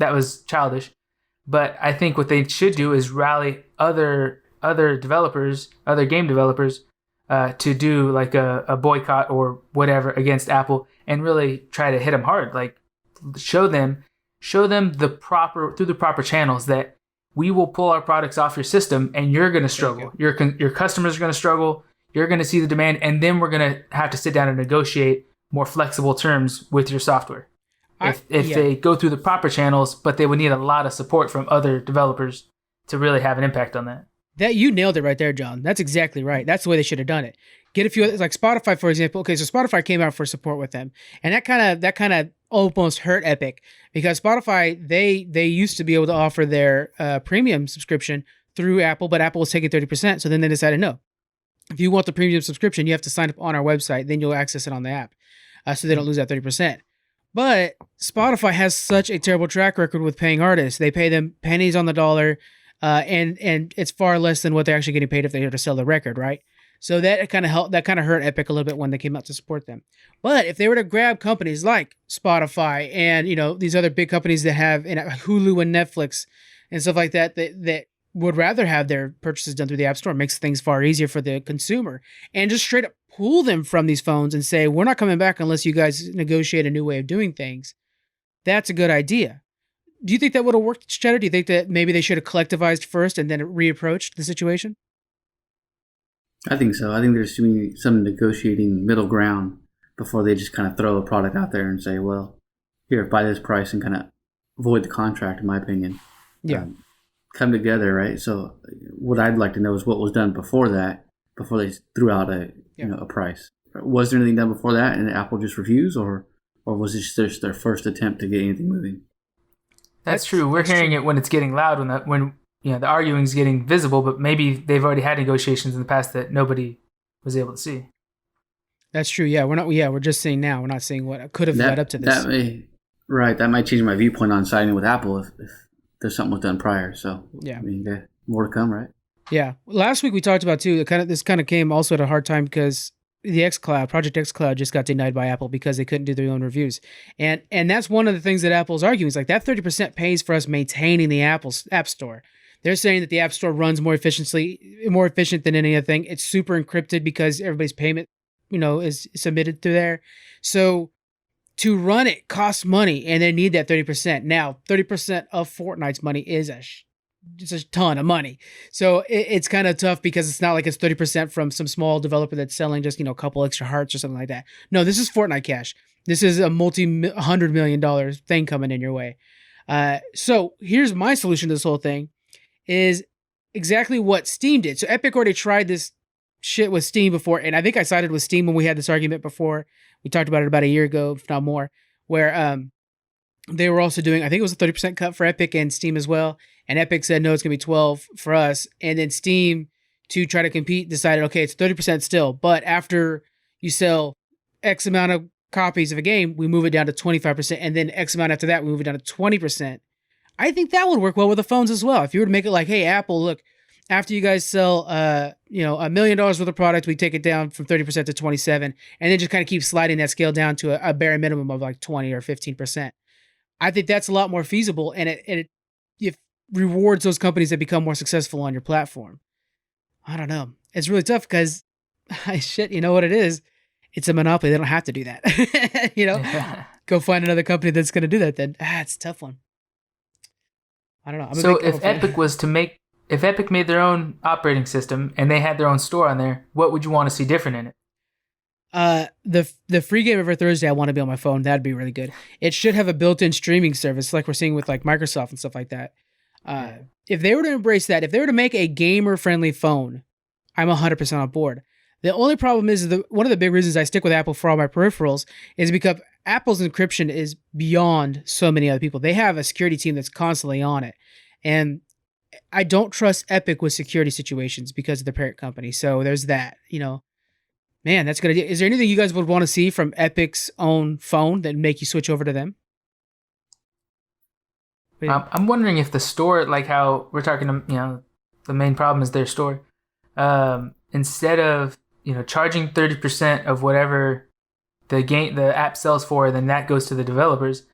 was childish. But I think what they should do is rally other developers, other game developers, to do like a boycott or whatever against Apple, and really try to hit them hard. Like show them through the proper channels that we will pull our products off your system, and you're going to struggle. Your customers are going to struggle. You're going to see the demand, and then we're going to have to sit down and negotiate more flexible terms with your software. If they go through the proper channels, but they would need a lot of support from other developers to really have an impact on that. That you nailed it right there, John. That's exactly right. That's the way they should have done it. Get a few, like Spotify, for example. Okay, so Spotify came out for support with them, and that kind of almost hurt Epic, because Spotify they used to be able to offer their premium subscription through Apple, but Apple was taking 30%. So then they decided, no, if you want the premium subscription, you have to sign up on our website. Then you'll access it on the app, so they don't lose that 30%. But Spotify has such a terrible track record with paying artists. They pay them pennies on the dollar. And it's far less than what they're actually getting paid if they were to sell the record, right? So that kind of hurt Epic a little bit when they came out to support them. But if they were to grab companies like Spotify and these other big companies that have Hulu and Netflix and stuff like that would rather have their purchases done through the App Store, makes things far easier for the consumer, and just straight up pull them from these phones and say, we're not coming back unless you guys negotiate a new way of doing things. That's a good idea. Do you think that would have worked, Cheddar? Do you think that maybe they should have collectivized first and then reapproached the situation? I think so. I think there's some negotiating middle ground before they just kind of throw a product out there and say, well, here, buy this price, and kind of void the contract, in my opinion. Yeah. Come together, right? So what I'd like to know is what was done before that, before they threw out a price. Was there anything done before that and Apple just refused, or was it just their first attempt to get anything moving? That's true. We're hearing it when it's getting loud, when the arguing is getting visible, but maybe they've already had negotiations in the past that nobody was able to see. That's true. Yeah, we're just seeing now. We're not seeing what could have led up to this. That might change my viewpoint on siding with Apple if there's something was done prior. So yeah, I mean, more to come, right? Yeah. Last week we talked about too. This kind of came also at a hard time because the Project xCloud just got denied by Apple because they couldn't do their own reviews. And that's one of the things that Apple's arguing is like that 30% pays for us maintaining the Apple's App Store. They're saying that the App Store runs more efficient than any other thing. It's super encrypted because everybody's payment, is submitted through there. So to run it costs money, and they need that 30%. Now, 30% of Fortnite's money is it's a ton of money. So it's kind of tough because it's not like it's 30% from some small developer that's selling just, a couple extra hearts or something like that. No, this is Fortnite cash. This is a $100 million thing coming in your way. So here's my solution to this whole thing is exactly what Steam did. So Epic already tried this shit with Steam before. And I think I sided with Steam when we had this argument before. We talked about it about a year ago, if not more, where, they were also doing, I think it was a 30% cut for Epic and Steam as well. And Epic said, no, it's going to be 12 for us. And then Steam, to try to compete, decided, okay, it's 30% still. But after you sell X amount of copies of a game, we move it down to 25%. And then X amount after that, we move it down to 20%. I think that would work well with the phones as well. If you were to make it like, hey, Apple, look, after you guys sell, $1 million worth of product, we take it down from 30% to 27%. And then just kind of keep sliding that scale down to a bare minimum of like 20 or 15%. I think that's a lot more feasible, and it rewards those companies that become more successful on your platform. I don't know. It's really tough because, you know what it is? It's a monopoly. They don't have to do that. Go find another company that's going to do that then. It's a tough one. I don't know. So if Epic made their own operating system and they had their own store on there, what would you want to see different in it? The free game every Thursday I want to be on my phone. That'd be really good. It should have a built-in streaming service like we're seeing with like Microsoft and stuff like that. If they were to embrace that, if they were to make a gamer-friendly phone, I'm 100% on board. The only problem is one of the big reasons I stick with Apple for all my peripherals is because Apple's encryption is beyond so many other people. They have a security team that's constantly on it. And I don't trust Epic with security situations because of the parent company. So there's that, Man, that's a good idea. Is there anything you guys would want to see from Epic's own phone that make you switch over to them? I'm wondering if the store, like how we're talking, the main problem is their store. Instead of charging 30% of whatever the app sells for, then that goes to the developers.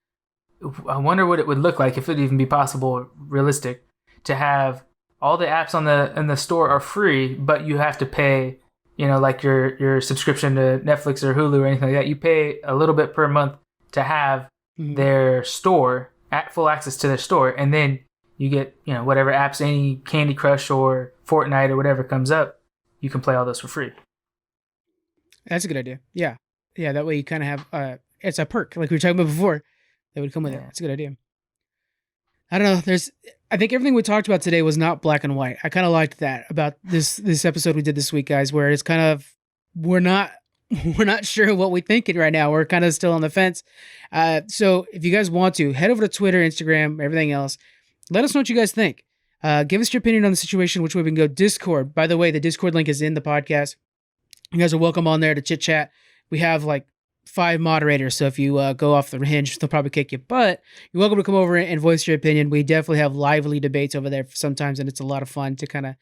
I wonder what it would look like if it would even be possible, or realistic, to have all the apps in the store are free, but you have to pay, like your subscription to Netflix or Hulu or anything like that. You pay a little bit per month to have their store, full access to their store, and then you get whatever apps, any Candy Crush or Fortnite or whatever comes up, you can play all those for free. That's a good idea. Yeah. That way you kind of have it's a perk like we were talking about before that would come with it. That's a good idea. I don't know. I think everything we talked about today was not black and white. I kind of liked that about this episode we did this week, guys, where it's kind of we're not sure what we're thinking right now. We're kind of still on the fence. So if you guys want to, head over to Twitter, Instagram, everything else. Let us know what you guys think. Give us your opinion on the situation, which way we can go. Discord. By the way, the Discord link is in the podcast. You guys are welcome on there to chit chat. We have like 5 moderators, so if you go off the hinge, they'll probably kick you. But you're welcome to come over and voice your opinion. We definitely have lively debates over there sometimes, and it's a lot of fun to kind of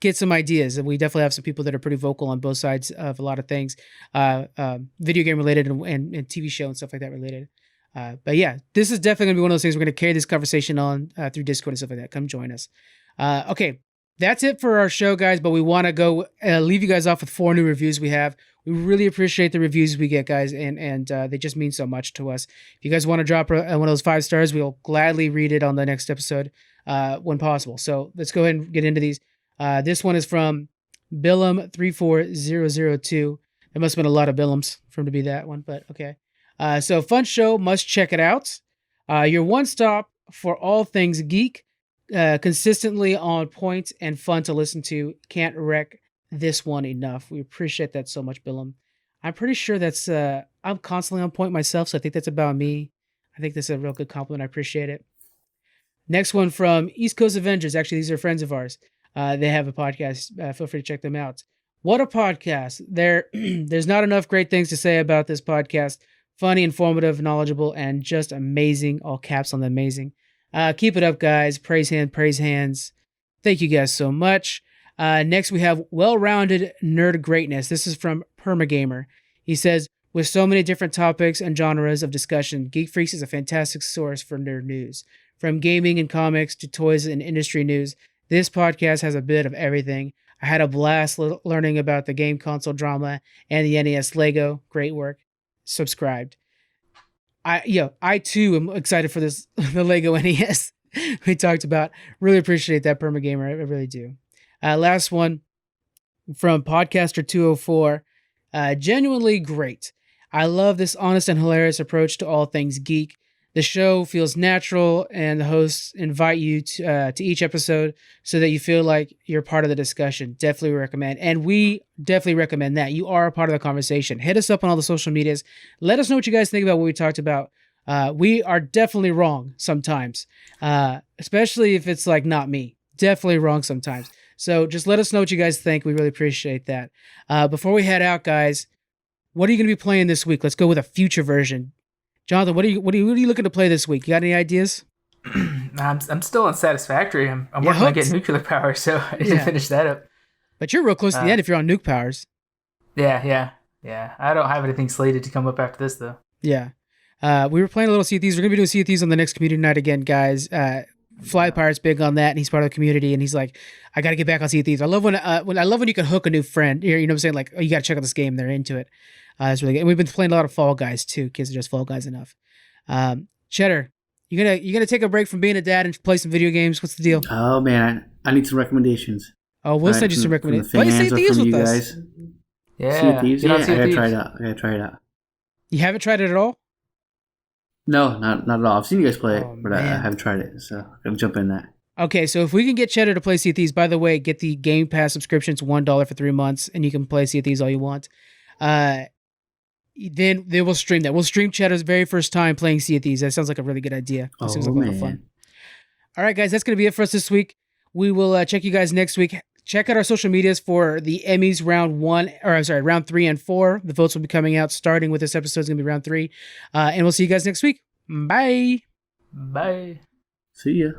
get some ideas. And we definitely have some people that are pretty vocal on both sides of a lot of things, video game related and TV show and stuff like that related. But yeah, this is definitely going to be one of those things we're going to carry this conversation on through Discord and stuff like that. Come join us. Okay, that's it for our show, guys. But we want to go leave you guys off with 4 new reviews we have. We really appreciate the reviews we get, guys, and they just mean so much to us. If you guys want to drop one of those 5 stars, we'll gladly read it on the next episode when possible. So let's go ahead and get into these. This one is from Billum34002. There must have been a lot of Billums for him to be that one, but okay. So fun show, must check it out. Your one stop for all things geek, consistently on point and fun to listen to. Can't wreck this one enough. We appreciate that so much, Billum. I'm pretty sure that's I'm constantly on point myself, so I think that's about me. I think that's a real good compliment. I appreciate it. Next one from East Coast Avengers. Actually, these are friends of ours. They have a podcast. Feel free to check them out. What a podcast. There's not enough great things to say about this podcast. Funny, informative, knowledgeable, and just amazing. All caps on the amazing. Keep it up, guys. Praise hands. Thank you guys so much. Next, we have well-rounded nerd greatness. This is from Permagamer. He says, with so many different topics and genres of discussion, Geek Freaks is a fantastic source for nerd news. From gaming and comics to toys and industry news, this podcast has a bit of everything. I had a blast learning about the game console drama and the NES Lego. Great work. Subscribed. I too am excited for this, the Lego NES we talked about. Really appreciate that, Permagamer. I really do. Last one from Podcaster 204. Genuinely great. I love this honest and hilarious approach to all things geek. The show feels natural, and the hosts invite you to each episode so that you feel like you're part of the discussion. Definitely recommend. And we definitely recommend that. You are a part of the conversation. Hit us up on all the social medias. Let us know what you guys think about what we talked about. We are definitely wrong sometimes, especially if it's like not me. Definitely wrong sometimes. So just let us know what you guys think. We really appreciate that. Before we head out, guys, what are you going to be playing this week? Let's go with a future version. Jonathan, what are you looking to play this week? You got any ideas? I'm still on Satisfactory. I'm working on getting nuclear power, so I need to finish that up. But you're real close to the end if you're on nuke powers. Yeah. I don't have anything slated to come up after this, though. Yeah. We were playing a little Sea of Thieves. We're going to be doing Sea of Thieves on the next community night again, guys. Fly Pirate's big on that, and he's part of the community, and he's like, I got to get back on Sea of Thieves. I love when you can hook a new friend. You know what I'm saying? Like, oh, you got to check out this game. They're into it. It's really good. And we've been playing a lot of Fall Guys too. Kids are just Fall Guys enough. Cheddar, you gonna take a break from being a dad and play some video games? What's the deal? Oh man, I need some recommendations. Oh, we'll send you some recommendations. Play Sea of Thieves with us. Guys. Yeah, Sea of Thieves. I gotta try it out. You haven't tried it at all? No, not at all. I've seen you guys play it, but I haven't tried it, so I'm gonna jump in that. Okay, so if we can get Cheddar to play Sea of Thieves, by the way, get the Game Pass subscription. It's $1 for 3 months, and you can play Sea of Thieves all you want. Then they will stream that. We'll stream Cheddar's very first time playing Sea of Thieves. That sounds like a really good idea. That seems like a lot of fun. All right, guys, that's going to be it for us this week. We will check you guys next week. Check out our social medias for the Emmys round 3 and 4. The votes will be coming out starting with this episode. It's going to be round 3. And we'll see you guys next week. Bye. Bye. See ya.